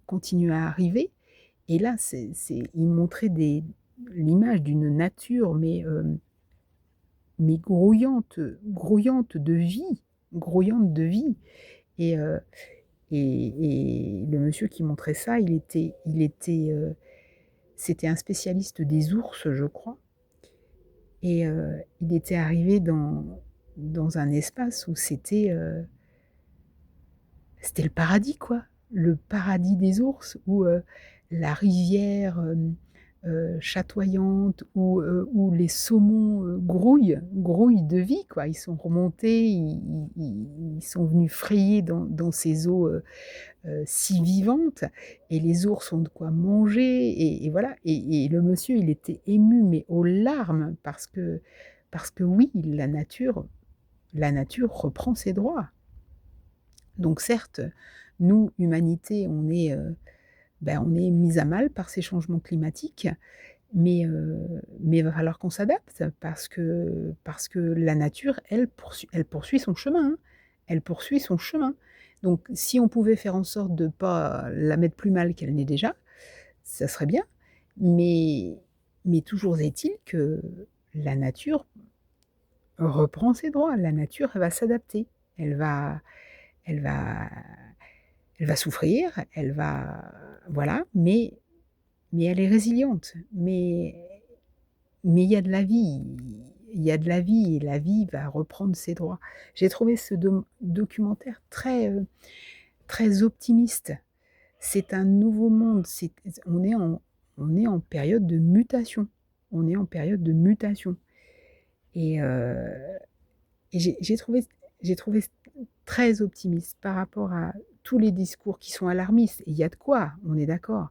continuent à arriver et là, il montrait l'image d'une nature, mais grouillante de vie et le monsieur qui montrait ça, c'était un spécialiste des ours, je crois et il était arrivé dans un espace où c'était le paradis, quoi. Le paradis des ours où, la rivière, chatoyantes où les saumons, grouillent de vie, quoi. Ils sont remontés, ils sont venus frayer dans ces eaux, si vivantes et les ours ont de quoi manger et voilà et le monsieur, il était ému, mais aux larmes parce que oui, la nature reprend ses droits. Donc certes, nous, humanité, on est mis à mal par ces changements climatiques, mais il va falloir qu'on s'adapte parce que la nature, elle poursuit son chemin, hein. Elle poursuit son chemin. Donc si on pouvait faire en sorte de pas la mettre plus mal qu'elle n'est déjà, ça serait bien. Mais toujours est-il que la nature reprend ses droits. La nature, elle va s'adapter. Elle va elle va elle va souffrir, elle va voilà, mais elle est résiliente. Mais il y a de la vie, il y a de la vie et la vie va reprendre ses droits. J'ai trouvé ce documentaire très optimiste. C'est un nouveau monde, on est en période de mutation. On est en période de mutation et j'ai trouvé très optimiste par rapport à tous les discours qui sont alarmistes et il y a de quoi, on est d'accord.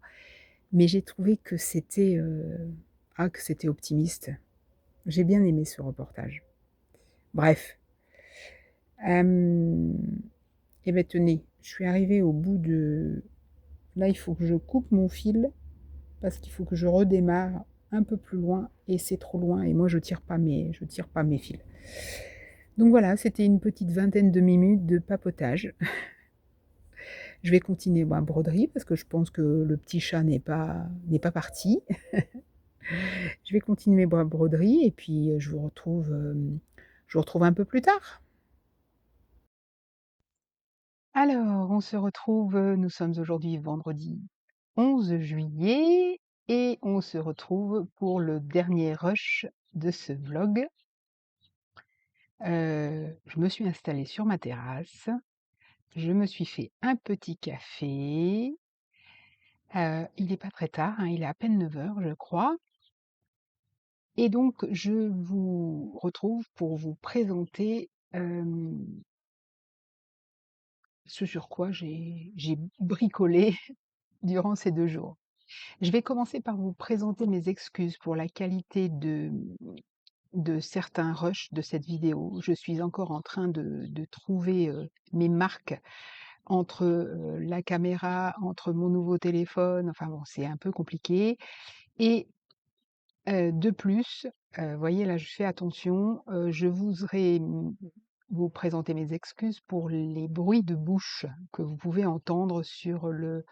Mais j'ai trouvé que c'était optimiste. J'ai bien aimé ce reportage. Bref, hem et beh, tenez, je suis arrivée au bout de là, il faut que je coupe mon fil parce qu'il faut que je redémarre un peu plus loin et c'est trop loin et moi je tire pas mes fils. Donc voilà, c'était une petite vingtaine de minutes de papotage. Je vais continuer ma broderie parce que je pense que le petit chat n'est pas parti. Je vais continuer ma broderie et puis, je vous retrouve un peu plus tard. Alors, on se retrouve, nous sommes aujourd'hui vendredi 11 juillet et on se retrouve pour le dernier rush de ce vlog. Je me suis installée sur ma terrasse, je me suis fait un petit café, il n'est pas très tard, hein, il est à peine 9 heures, je crois et donc je vous retrouve pour vous présenter, ce sur quoi j'ai bricolé durant ces 2 jours. Je vais commencer par vous présenter mes excuses pour la qualité de certains rushs de cette vidéo. Je suis encore en train de trouver, mes marques entre, la caméra, entre mon nouveau téléphone, enfin bon, c'est un peu compliqué et de plus, voyez là, je fais attention, je voudrais, vous présenter mes excuses pour les bruits de bouche que vous pouvez entendre sur le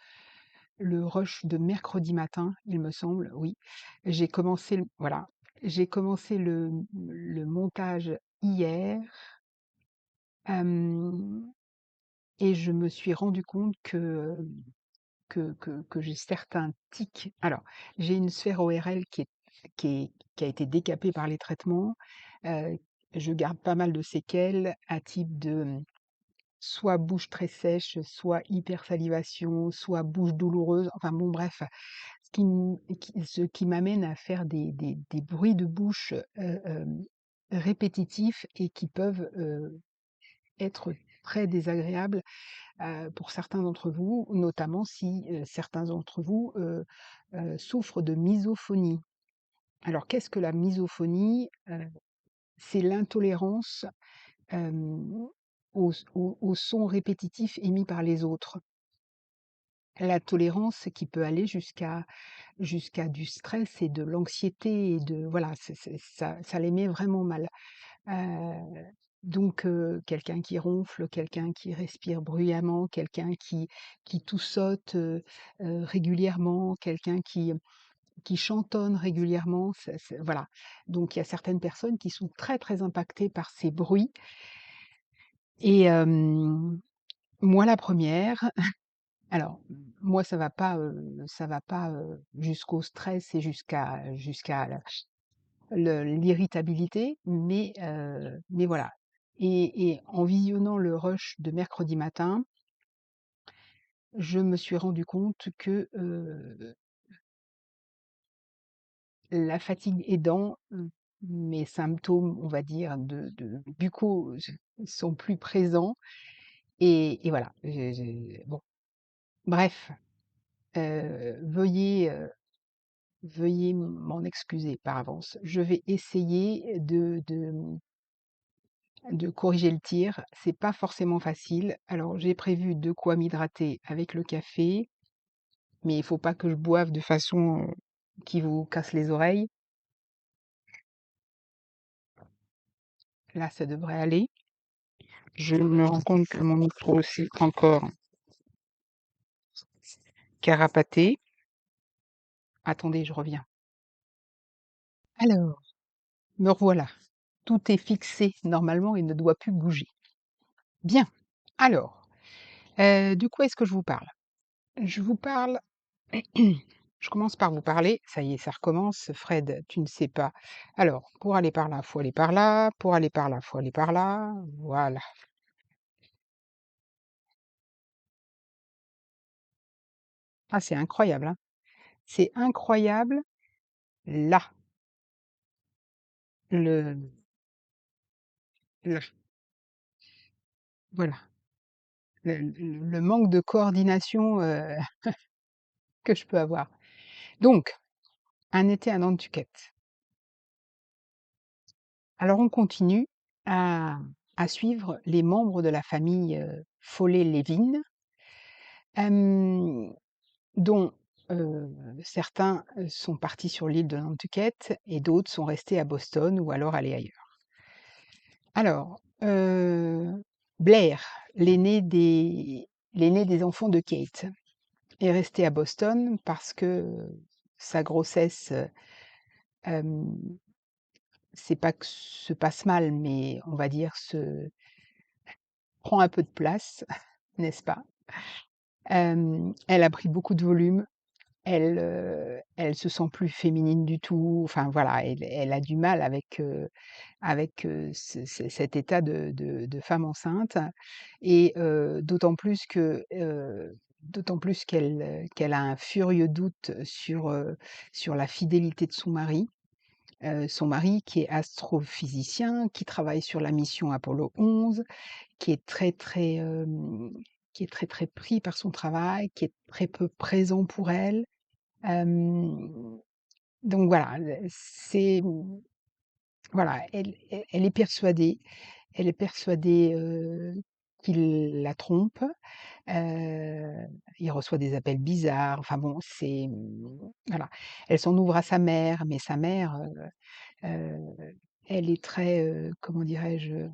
rush de mercredi matin, il me semble, oui. J'ai commencé le montage hier, hem et je me suis rendu compte que j'ai certains tics. Alors, j'ai une sphère ORL qui a été décapée par les traitements, heu, je garde pas mal de séquelles à type de, soit bouche très sèche, soit hypersalivation, soit bouche douloureuse, enfin bon bref, ce qui m'amène à faire des bruits de bouche, répétitifs et qui peuvent, être très désagréables, pour certains d'entre vous, notamment si, certains d'entre vous, souffrent de misophonie. Alors qu'est-ce que la misophonie? C'est l'intolérance, hem, aux sons répétitifs émis par les autres. La tolérance qui peut aller jusqu'à du stress et de l'anxiété et de voilà, ça les met vraiment mal. Heu, donc quelqu'un qui ronfle, quelqu'un qui respire bruyamment, quelqu'un qui toussote, régulièrement, quelqu'un qui chantonne régulièrement, voilà. Donc il y a certaines personnes qui sont très, très impactées par ces bruits et moi la première. Alors, moi ça va pas, jusqu'au stress et jusqu'à l'irritabilité, mais voilà et en visionnant le rush de mercredi matin, je me suis rendu compte que, la fatigue aidant, mes symptômes, on va dire, de buccaux sont plus présents et voilà, bon, bref, veuillez m'en excuser par avance. Je vais essayer de corriger le tir. C'est pas forcément facile. Alors, j'ai prévu de quoi m'hydrater avec le café, mais il faut pas que je boive de façon, qui vous casse les oreilles. Là, ça devrait aller. Je me rends compte que mon micro, c'est encore carapaté. Attendez, je reviens. Alors, me revoilà. Tout est fixé normalement et ne doit plus bouger. Bien. Alors, de quoi est-ce que je vous parle? Je vous parle je commence par vous parler ça y est, ça recommence. Fred, tu ne sais pas. Alors, pour aller par là, faut aller par là, pour aller par là, faut aller par là. Voilà. Ah, c'est incroyable, hein. C'est incroyable. Là, le là, voilà. Le manque de coordination, que je peux avoir. Donc, un été à Nantucket. Alors on continue à suivre les membres de la famille, Follet-Levin, hem, dont, certains, sont partis sur l'île de Nantucket et d'autres sont restés à Boston ou alors allés ailleurs. Alors, Blair, l'aîné des enfants de Kate, est resté à Boston parce que, sa grossesse, hem, c'est pas que se passe mal, mais on va dire prend un peu de place, n'est-ce pas? Elle a pris beaucoup de volume, elle se sent plus féminine du tout, enfin voilà, elle a du mal avec cet état de femme enceinte et d'autant plus qu'elle a un furieux doute sur la fidélité de son mari qui est astrophysicien, qui travaille sur la mission Apollo 11, qui est qui est très, très pris par son travail, qui est très peu présent pour elle. Hem, donc voilà, voilà, elle est persuadée, qu'il la trompe, heu, il reçoit des appels bizarres, enfin bon, voilà. Elle s'en ouvre à sa mère, mais sa mère, heu, elle est très, comment dirais-je?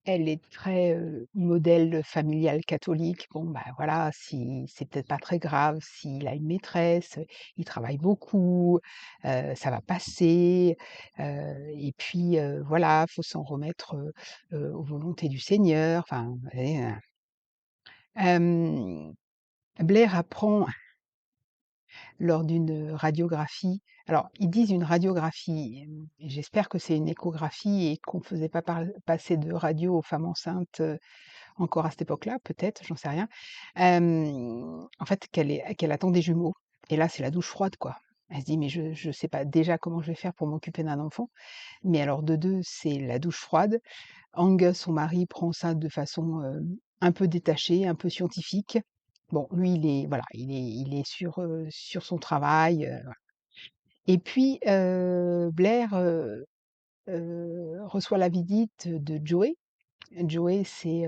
Elle est très, modèle familial catholique. Bon, bah, voilà, si c'est peut-être pas très grave s'il a une maîtresse, il travaille beaucoup, ça va passer, et puis, voilà, faut s'en remettre, aux volontés du Seigneur, enfin, vous voyez, Blair apprend lors d'une radiographie alors ils disent une radiographie, j'espère que c'est une échographie et qu'on faisait pas passer de radio aux femmes enceintes, encore à cette époque-là, peut-être, j'en sais rien. En fait, qu'elle attend des jumeaux et là, c'est la douche froide, quoi. Elle se dit: «Mais je sais pas déjà comment je vais faire pour m'occuper d'un enfant, mais alors de 2, c'est la douche froide». Angus, son mari, prend ça de façon, un peu détachée, un peu scientifique. Bon, lui, il est sur son travail, voilà et puis, Blair, reçoit la visite de Joey. Joey, c'est,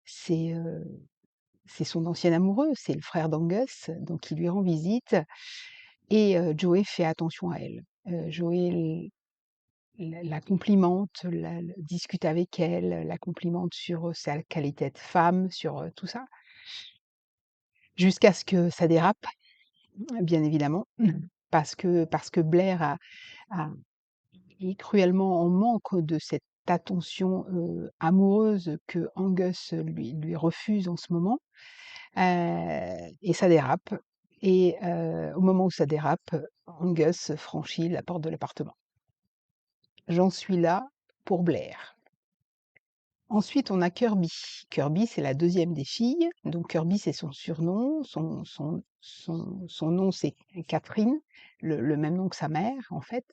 c'est son ancien amoureux, c'est le frère d'Angus, donc il lui rend visite et Joey fait attention à elle. Joey la complimente, discute avec elle, la complimente sur, sa qualité de femme, sur, tout ça. Jusqu'à ce que ça dérape, bien évidemment, parce que Blair a est cruellement en manque de cette attention, amoureuse que Angus lui refuse en ce moment. Et ça dérape et au moment où ça dérape, Angus franchit la porte de l'appartement. J'en suis là pour Blair. Ensuite, on a Kirby. Kirby, c'est la deuxième des filles. Donc Kirby, c'est son surnom. Son nom, c'est Catherine, le même nom que sa mère, en fait.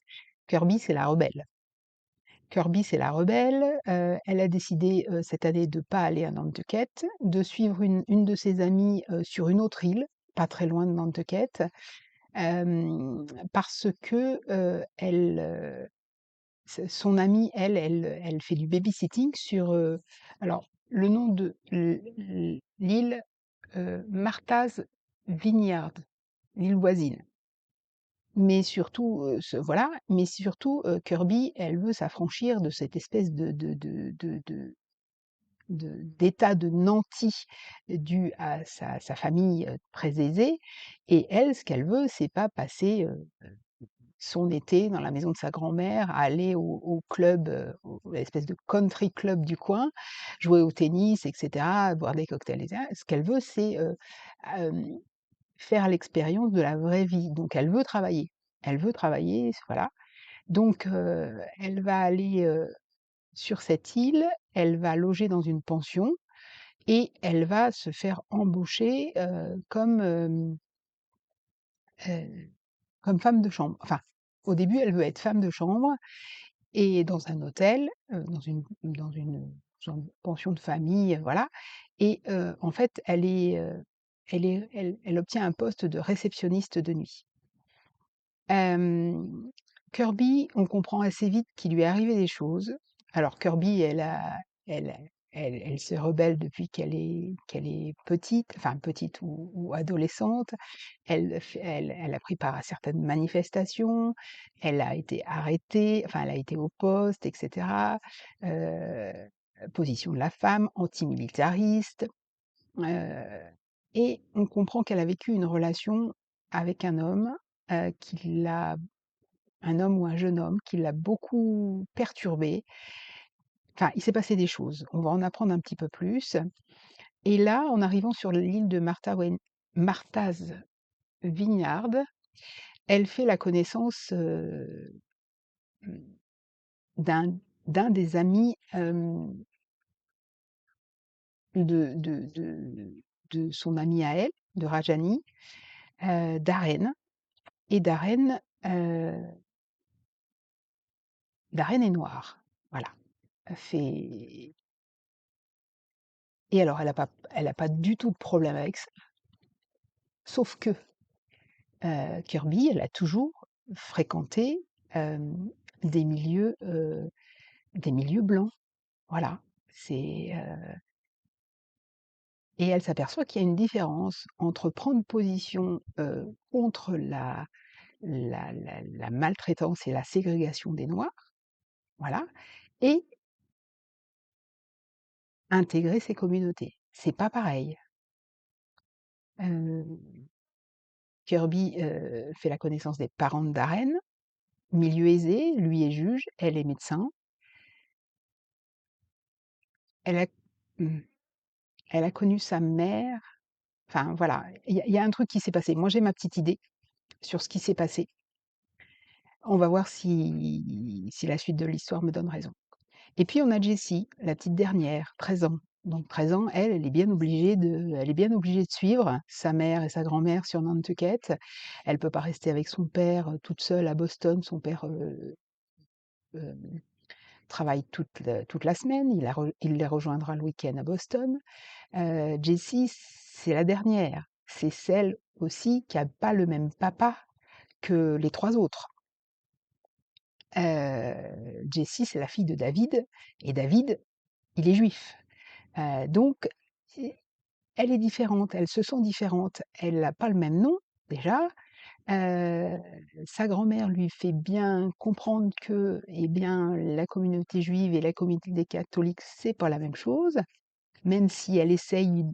Kirby, c'est la rebelle. Kirby, c'est la rebelle. Elle a décidé cette année de ne pas aller à Nantucket, de suivre une de ses amies sur une autre île, pas très loin de Nantucket, parce que son amie, elle fait du babysitting sur. Alors, le nom de l'île, Martha's Vineyard, l'île voisine. Mais surtout, voilà, mais surtout, Kirby, elle veut s'affranchir de cette espèce d'état de nanti dû à sa famille très aisée. Et elle, ce qu'elle veut, c'est pas passer son été dans la maison de sa grand-mère, à aller au club, l'espèce de country club du coin, jouer au tennis, et cetera, boire des cocktails, et cetera. Ce qu'elle veut, c'est faire l'expérience de la vraie vie. Donc elle veut travailler. Elle veut travailler, voilà. Donc elle va aller sur cette île, elle va loger dans une pension et elle va se faire embaucher euh, comme femme de chambre. Enfin, au début, elle veut être femme de chambre et dans un hôtel, dans une genre de pension de famille, voilà. Et en fait, elle obtient un poste de réceptionniste de nuit. Kirby, on comprend assez vite qu'il lui est arrivé des choses. Alors Kirby, elle elle se rebelle depuis qu'elle est petite, enfin petite ou adolescente. Elle a pris part à certaines manifestations, elle a été arrêtée, enfin elle a été au poste, et cetera. Heu, Position de la femme, antimilitariste, et on comprend qu'elle a vécu une relation avec un homme, qui l'a un homme ou un jeune homme qui l'a beaucoup perturbée. Enfin, il s'est passé des choses. On va en apprendre un petit peu plus. Et là, en arrivant sur l'île de Martha's Vineyard, elle fait la connaissance d'un des amis de son amie à elle, de Rajani, Darren. Et Darren est noire. Voilà. Fait... Et alors, elle a pas du tout de problème avec ça. Sauf que Kirby, elle a toujours fréquenté des milieux, des milieux blancs. Voilà. C'est, et elle s'aperçoit qu'il y a une différence entre prendre position contre la maltraitance et la ségrégation des Noirs, voilà, et intégrer ces communautés. C'est pas pareil. Kirby fait la connaissance des parents de Darren, milieu aisé, lui est juge, elle est médecin. Elle a, mmh, elle a connu sa mère. Enfin voilà, il y a un truc qui s'est passé. Moi, j'ai ma petite idée sur ce qui s'est passé. On va voir si la suite de l'histoire me donne raison. Et puis on a Jessie, la petite dernière, 13 ans. Donc 13 ans, elle est bien obligée de suivre sa mère et sa grand-mère sur Nantucket. Elle peut pas rester avec son père, toute seule à Boston. Son père, travaille toute la semaine. Il les rejoindra le week-end à Boston. Jessie, c'est la dernière. C'est celle aussi qui a pas le même papa que les 3 autres. Jessie, c'est la fille de David et David, il est juif. Donc e elle est différente, elle se sent différente. Elle n'a pas le même nom déjà. Heu, Sa grand-mère lui fait bien comprendre que, eh bien, la communauté juive et la communauté catholique, c'est pas la même chose, même si elle essaye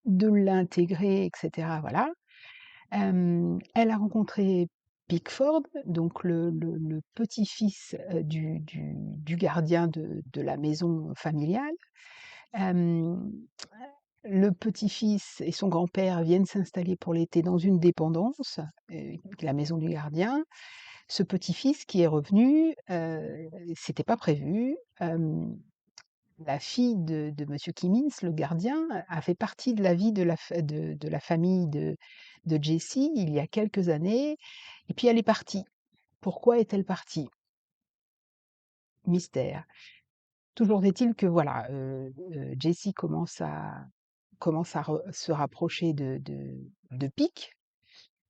de l'intégrer, et cetera, voilà. Elle a rencontré Pickford, donc le petit-fils, du gardien de la maison familiale. Hem, le petit-fils et son grand-père viennent s'installer pour l'été dans une dépendance, la maison du gardien. Ce petit-fils qui est revenu, c'était pas prévu, la fille de Monsieur Kimmins, le gardien, a fait partie de la vie de la famille de Jessie il y a quelques années, et puis elle est partie. Pourquoi est-elle partie? Mystère. Toujours est-il que voilà, Jessie commence à se rapprocher de Pic.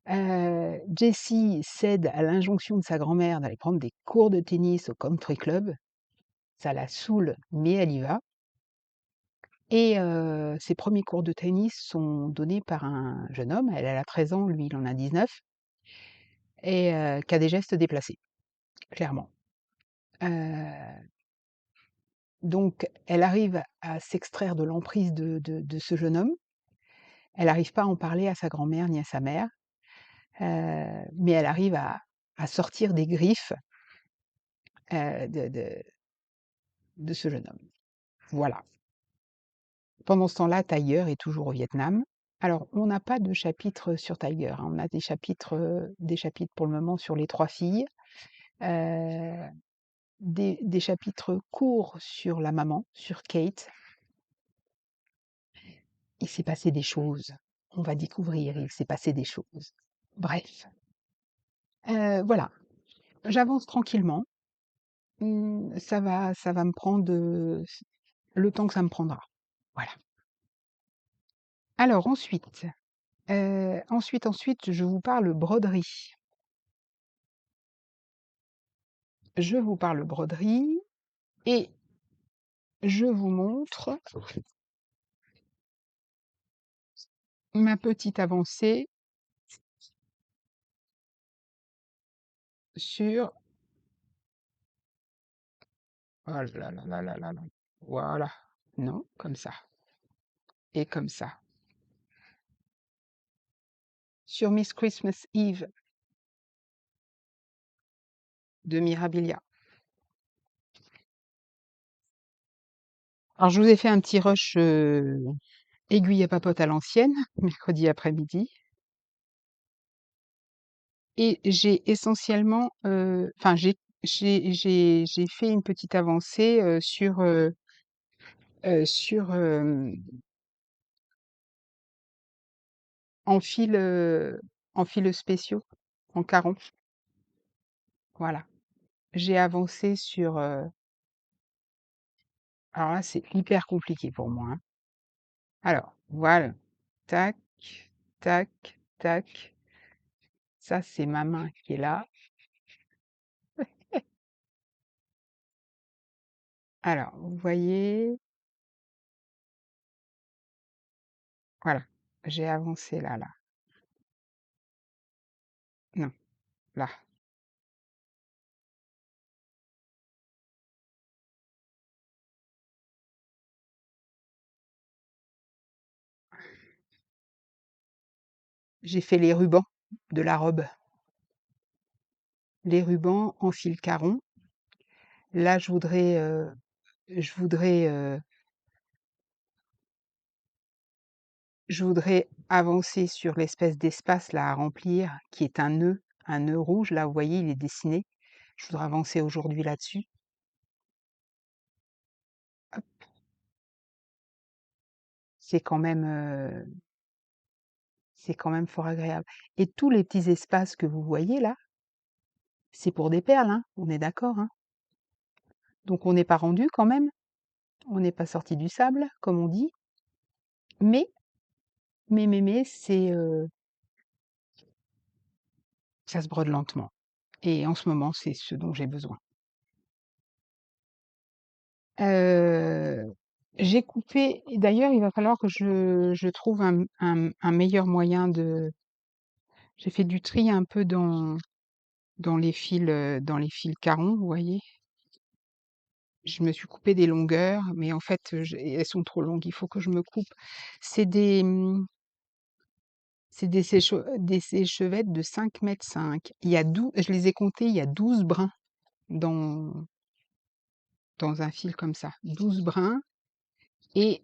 Jessie cède à l'injonction de sa grand-mère d'aller prendre des cours de tennis au country club. Ça la saoule, mais elle y va. Et ses premiers cours de tennis sont donnés par un jeune homme, elle a 13 ans, lui il en a 19, et qui a des gestes déplacés, clairement. Heu, donc elle arrive à s'extraire de l'emprise de ce jeune homme. Elle n'arrive pas à en parler à sa grand-mère ni à sa mère, mais elle arrive à sortir des griffes, de ce jeune homme. Voilà. Pendant ce temps-là, Tiger est toujours au Vietnam. Alors, on n'a pas de chapitre sur Tiger, hein. On a des chapitres pour le moment sur les 3 filles, heu, des chapitres courts sur la maman, sur Kate. Il s'est passé des choses. On va découvrir, il s'est passé des choses. Bref, voilà, j'avance tranquillement. Ça va me prendre, le temps que ça me prendra. Voilà. Alors ensuite, je vous parle broderie. Je vous parle broderie et je vous montre ma petite avancée sur oh là là là là là là. Voilà. Non, comme ça et comme ça. Sur Miss Christmas Eve de Mirabilia. Alors je vous ai fait un petit rush, aiguille à papote à l'ancienne, mercredi après-midi. Et j'ai essentiellement, enfin j'ai fait une petite avancée, sur, en fil, en fils spéciaux, en carton. Voilà. J'ai avancé sur, alors là, c'est hyper compliqué pour moi, hein. Alors, voilà, tac, tac, tac. Ça, c'est ma main qui est là. Alors, vous voyez? Voilà, j'ai avancé là, là. Non, là. J'ai fait les rubans de la robe. Les rubans en fil caron. Là, je voudrais, je voudrais avancer sur l'espèce d'espace là à remplir qui est un nœud rouge. Là, vous voyez, il est dessiné. Je voudrais avancer aujourd'hui là-dessus. Hop, c'est quand même, c'est quand même fort agréable. Et tous les petits espaces que vous voyez là, c'est pour des perles, hein, on est d'accord, hein. Donc on n'est pas rendu quand même, on n'est pas sorti du sable, comme on dit. Mais, mais, c'est, ça se brode lentement. Et en ce moment, c'est ce dont j'ai besoin. Heu, j'ai coupé et d'ailleurs, il va falloir que je trouve un meilleur moyen de j'ai fait du tri un peu dans les fils carrons, vous voyez? Je me suis coupé des longueurs, mais en fait, elles sont trop longues, il faut que je me coupe. C'est c'est des séchevettes de 5,5 m. Il y a je les ai comptés, il y a 12 brins dans un fil comme ça, 12 brins et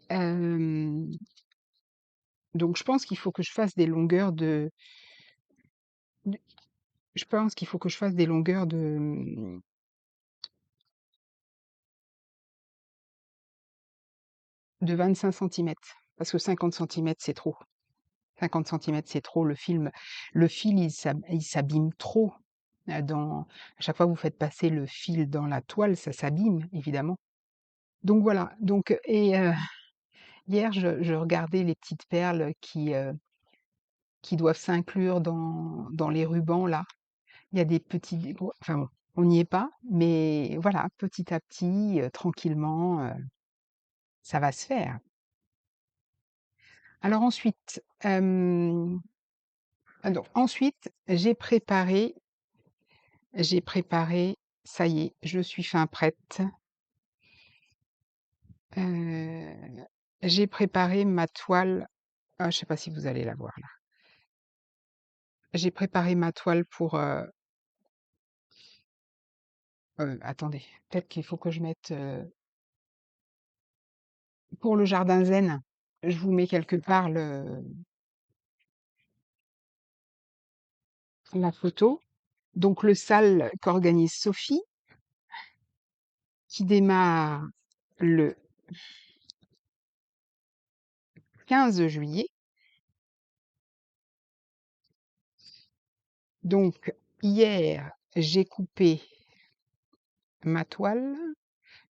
donc je pense qu'il faut que je fasse des longueurs de je pense qu'il faut que je fasse des longueurs de, de 25 centimètres, parce que 50 centimètres, c'est trop. 50 centimètres, c'est trop. Le fil, il s'abîme trop. À chaque fois que vous faites passer le fil dans la toile, ça s'abîme, évidemment. Donc voilà. Hier, je regardais les petites perles qui doivent s'inclure dans les rubans, là. Il y a des petits, enfin bon, on n'y est pas, mais voilà, petit à petit, tranquillement, ça va se faire. Alors ensuite, j'ai préparé, ça y est, je suis fin prête. J'ai préparé ma toile. Ah, je sais pas si vous allez la voir là. J'ai préparé ma toile pour. Attendez, peut-être qu'il faut que je mette pour le jardin zen. Je vous mets quelque part la photo. Donc le sal qu'organise Sophie, qui démarre le 15 juillet. Donc hier, j'ai coupé ma toile,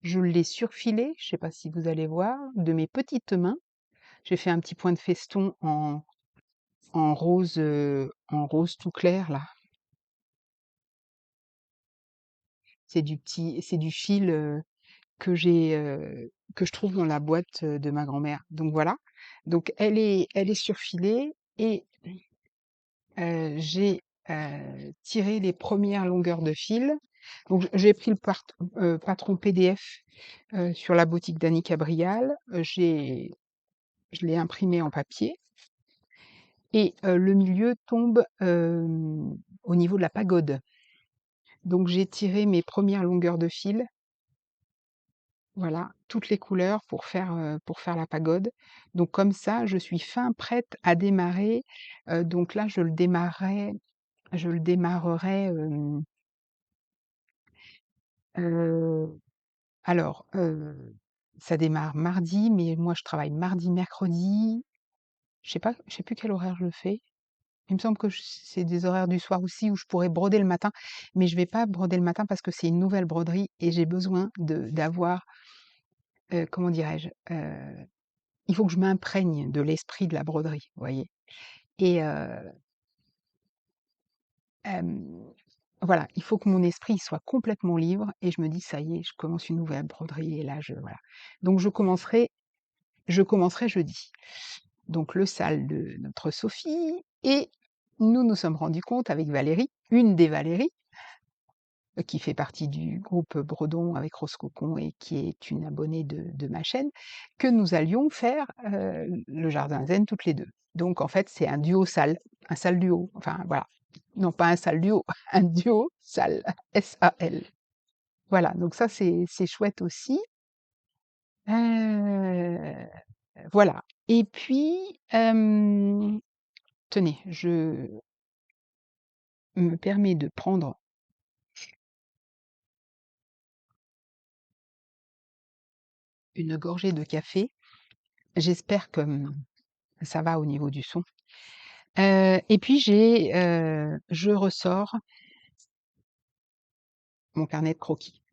je l'ai surfilée, je sais pas si vous allez voir, de mes petites mains. J'ai fait un petit point de feston en rose tout clair là. C'est du fil que je trouve dans la boîte de ma grand-mère. Donc voilà. Donc elle est surfilée et j'ai tiré les premières longueurs de fil. Donc j'ai pris le patron PDF sur la boutique d'Annie Cabrial. Je l'ai imprimé en papier et le milieu tombe au niveau de la pagode. Donc j'ai tiré mes premières longueurs de fil, voilà, toutes les couleurs pour faire la pagode. Donc comme ça, je suis fin prête à démarrer. Donc là, je le démarrerai, heu, alors, ça démarre mardi, mais moi je travaille mardi, mercredi. Je sais plus quel horaire je fais. Il me semble que c'est des horaires du soir aussi où je pourrais broder le matin, mais je vais pas broder le matin parce que c'est une nouvelle broderie et j'ai besoin d'avoir, comment dirais-je, il faut que je m'imprègne de l'esprit de la broderie, vous voyez? Et hem, voilà, il faut que mon esprit il soit complètement libre et je me dis: «Ça y est, je commence une nouvelle broderie» et là voilà. Donc je commencerai jeudi. Donc le sale de notre Sophie et nous sommes rendus compte avec Valérie, une des Valérie, qui fait partie du groupe Bredon avec Rose Cocon et qui est une abonnée de ma chaîne, que nous allions faire, le jardin zen toutes les 2. Donc en fait, c'est un duo sale, un sale duo, enfin voilà. Non, pas un sale duo, un duo sale, S-A-L. Voilà, donc ça c'est chouette aussi. Heu, voilà et puis, tenez, je me permets de prendre une gorgée de café. J'espère que, ça va au niveau du son. Et puis je ressors mon carnet de croquis.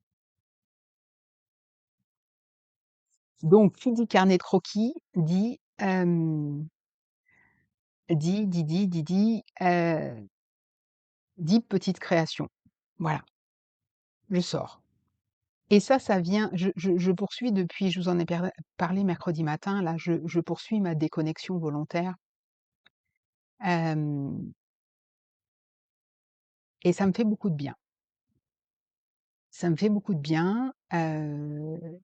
Donc qui dit carnet de croquis dit petite création. Voilà, je sors. Et ça vient je poursuis depuis je vous en ai parlé mercredi matin, là, je poursuis ma déconnexion volontaire, hem et ça me fait beaucoup de bien. Ça me fait beaucoup de bien, je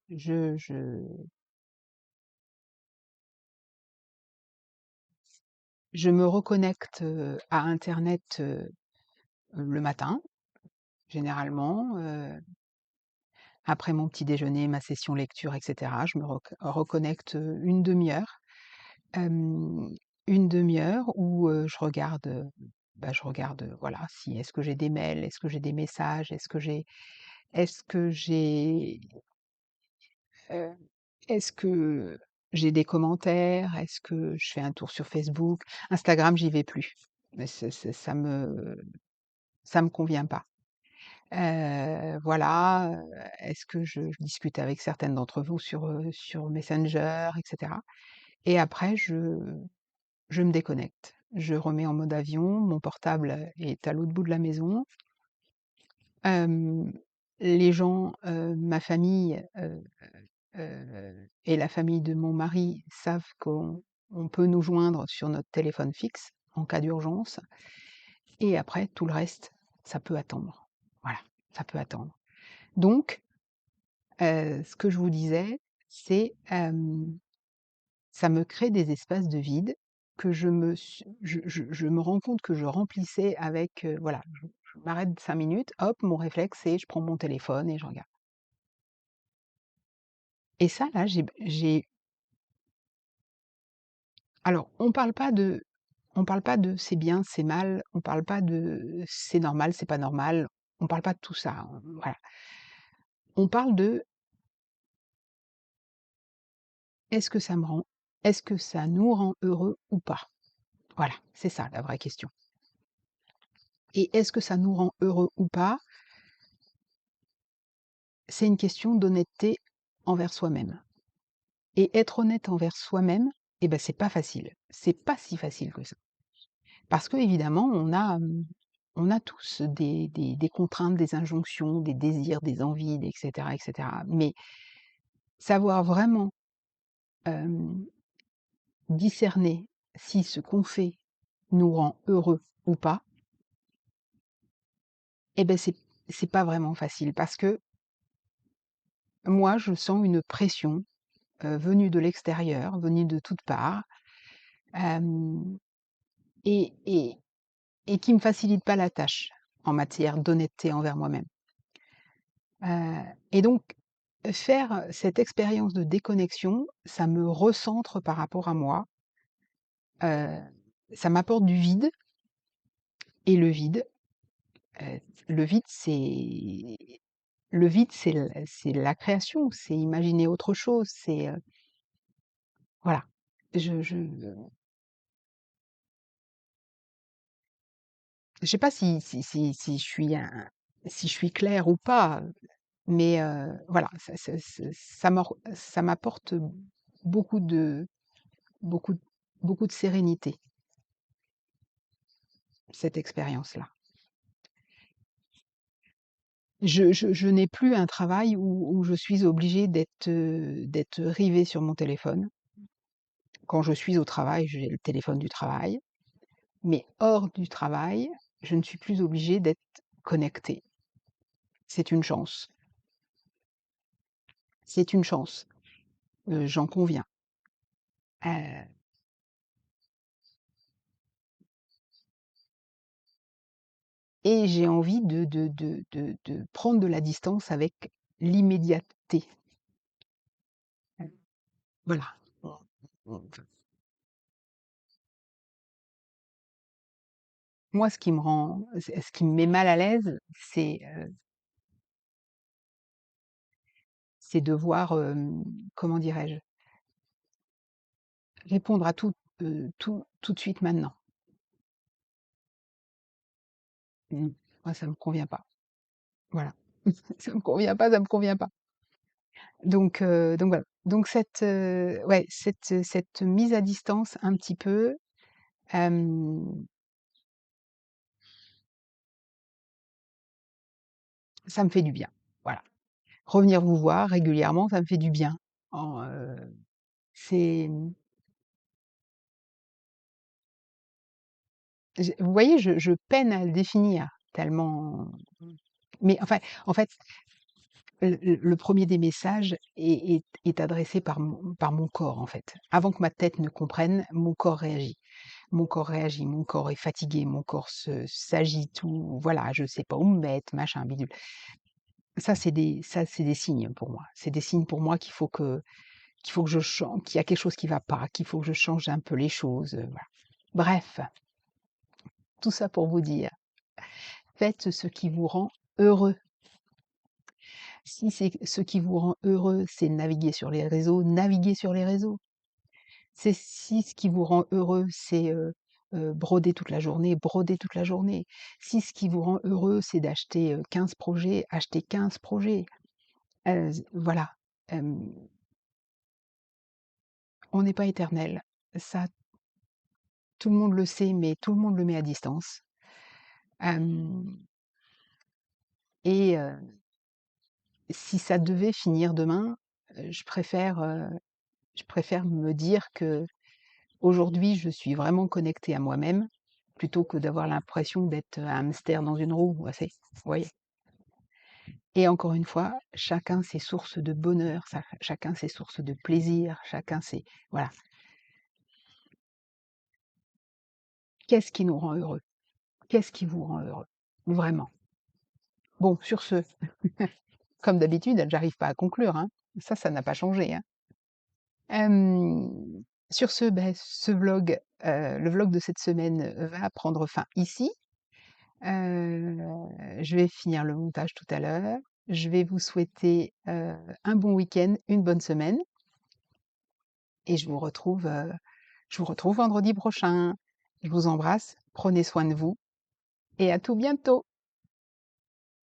me reconnecte, à internet, le matin, généralement, après mon petit déjeuner, ma session lecture et cetera. Je me reconnecte, 1/2 heure, hem, 1/2 heure où, je regarde, voilà, si est-ce que j'ai des mails? Est-ce que j'ai des messages? Est-ce que j'ai, heu, est-ce que j'ai des commentaires? Est-ce que je fais un tour sur Facebook? Instagram, j'y vais plus. Mais ça me convient pas. Voilà, est-ce que je discute avec certaines d'entre vous sur Messenger et cetera et après je me déconnecte. Je remets en mode avion, mon portable est à l'autre bout de la maison. Hem, les gens, ma famille, et la famille de mon mari savent qu'on peut nous joindre sur notre téléphone fixe en cas d'urgence et après tout le reste, ça peut attendre. Voilà, ça peut attendre. Donc ce que je vous disais, c'est, ça me crée des espaces de vide que je me rends compte que je remplissais avec, voilà, je m'arrête 5 minutes, hop, mon réflexe, c'est je prends mon téléphone et je regarde. Et ça là, j'ai alors on parle pas de c'est bien, c'est mal, on parle pas de c'est normal, c'est pas normal, on parle pas de tout ça, voilà. On parle de est-ce que ça me rend est-ce que ça nous rend heureux ou pas? Voilà, c'est ça la vraie question. Et est-ce que ça nous rend heureux ou pas? C'est une question d'honnêteté envers soi-même. Et être honnête envers soi-même, eh ben, c'est pas facile. C'est pas si facile que ça. Parce qu'évidemment, on a tous des contraintes, des injonctions, des désirs, des envies, et cetera, et cetera. Mais savoir vraiment, hem, discerner si ce qu'on fait nous rend heureux ou pas, eh ben, c'est pas vraiment facile parce que moi, je sens une pression, venue de l'extérieur, venue de toutes parts, hem et et et qui me facilite pas la tâche en matière d'honnêteté envers moi-même. Et donc faire cette expérience de déconnexion, ça me recentre par rapport à moi, heu, ça m'apporte du vide et heu, le vide c'est la création, c'est imaginer autre chose, c'est, voilà. Je sais pas si je suis si je suis claire ou pas, mais voilà, ça m'apporte beaucoup de beaucoup de beaucoup de sérénité, cette expérience-là. Je n'ai plus un travail où je suis obligée d'être rivée sur mon téléphone. Quand je suis au travail, j'ai le téléphone du travail, mais hors du travail, je ne suis plus obligée d'être connectée. C'est une chance. C'est une chance, j'en conviens. Heu et j'ai envie de prendre de la distance avec l'immédiateté. Voilà. Moi, ce qui me met mal à l'aise, c'est devoir, comment dirais-je? Répondre à tout de suite maintenant. Mmh. Moi, ça me convient pas. Voilà. Ça me convient pas, ça me convient pas. Donc voilà. Donc ouais, cette mise à distance un petit peu, hem, ça me fait du bien. Voilà. Revenir vous voir régulièrement, ça me fait du bien. En, c'est, vous voyez, je peine à le définir tellement mais enfin, en fait, le 1er des messages est adressé par mon corps, en fait. Avant que ma tête ne comprenne, mon corps réagit. Mon corps réagit, mon corps est fatigué, mon corps s'agite ou voilà, je sais pas où me mettre, machin, bidule. Ça, c'est des signes pour moi. C'est des signes pour moi qu'il faut que je change, qu'il y a quelque chose qui va pas, qu'il faut que je change un peu les choses, voilà. Bref, tout ça pour vous dire, faites ce qui vous rend heureux. Si c'est ce qui vous rend heureux, c'est naviguer sur les réseaux, naviguez sur les réseaux. C'est si ce qui vous rend heureux, c'est, broder toute la journée, broder toute la journée. Si ce qui vous rend heureux, c'est d'acheter, 15 projets, achetez 15 projets. Voilà, hem, on n'est pas éternel. Ça, tout le monde le sait, mais tout le monde le met à distance. Hem et si ça devait finir demain, je préfère me dire que aujourd'hui, je suis vraiment connectée à moi-même, plutôt que d'avoir l'impression d'être un hamster dans une roue, vous voyez? Et encore une fois, chacun ses sources de bonheur, chacun ses sources de plaisir, chacun ses... Voilà. Qu'est-ce qui nous rend heureux? Qu'est-ce qui vous rend heureux? Vraiment. Bon, sur ce, comme d'habitude, j'arrive pas à conclure, hein. Ça n'a pas changé, hein. Sur ce, ce vlog, le vlog de cette semaine, va prendre fin ici. Heu, je vais finir le montage tout à l'heure. Je vais vous souhaiter, un bon week-end, une bonne semaine et je vous retrouve vendredi prochain. Je vous embrasse, prenez soin de vous et à tout bientôt.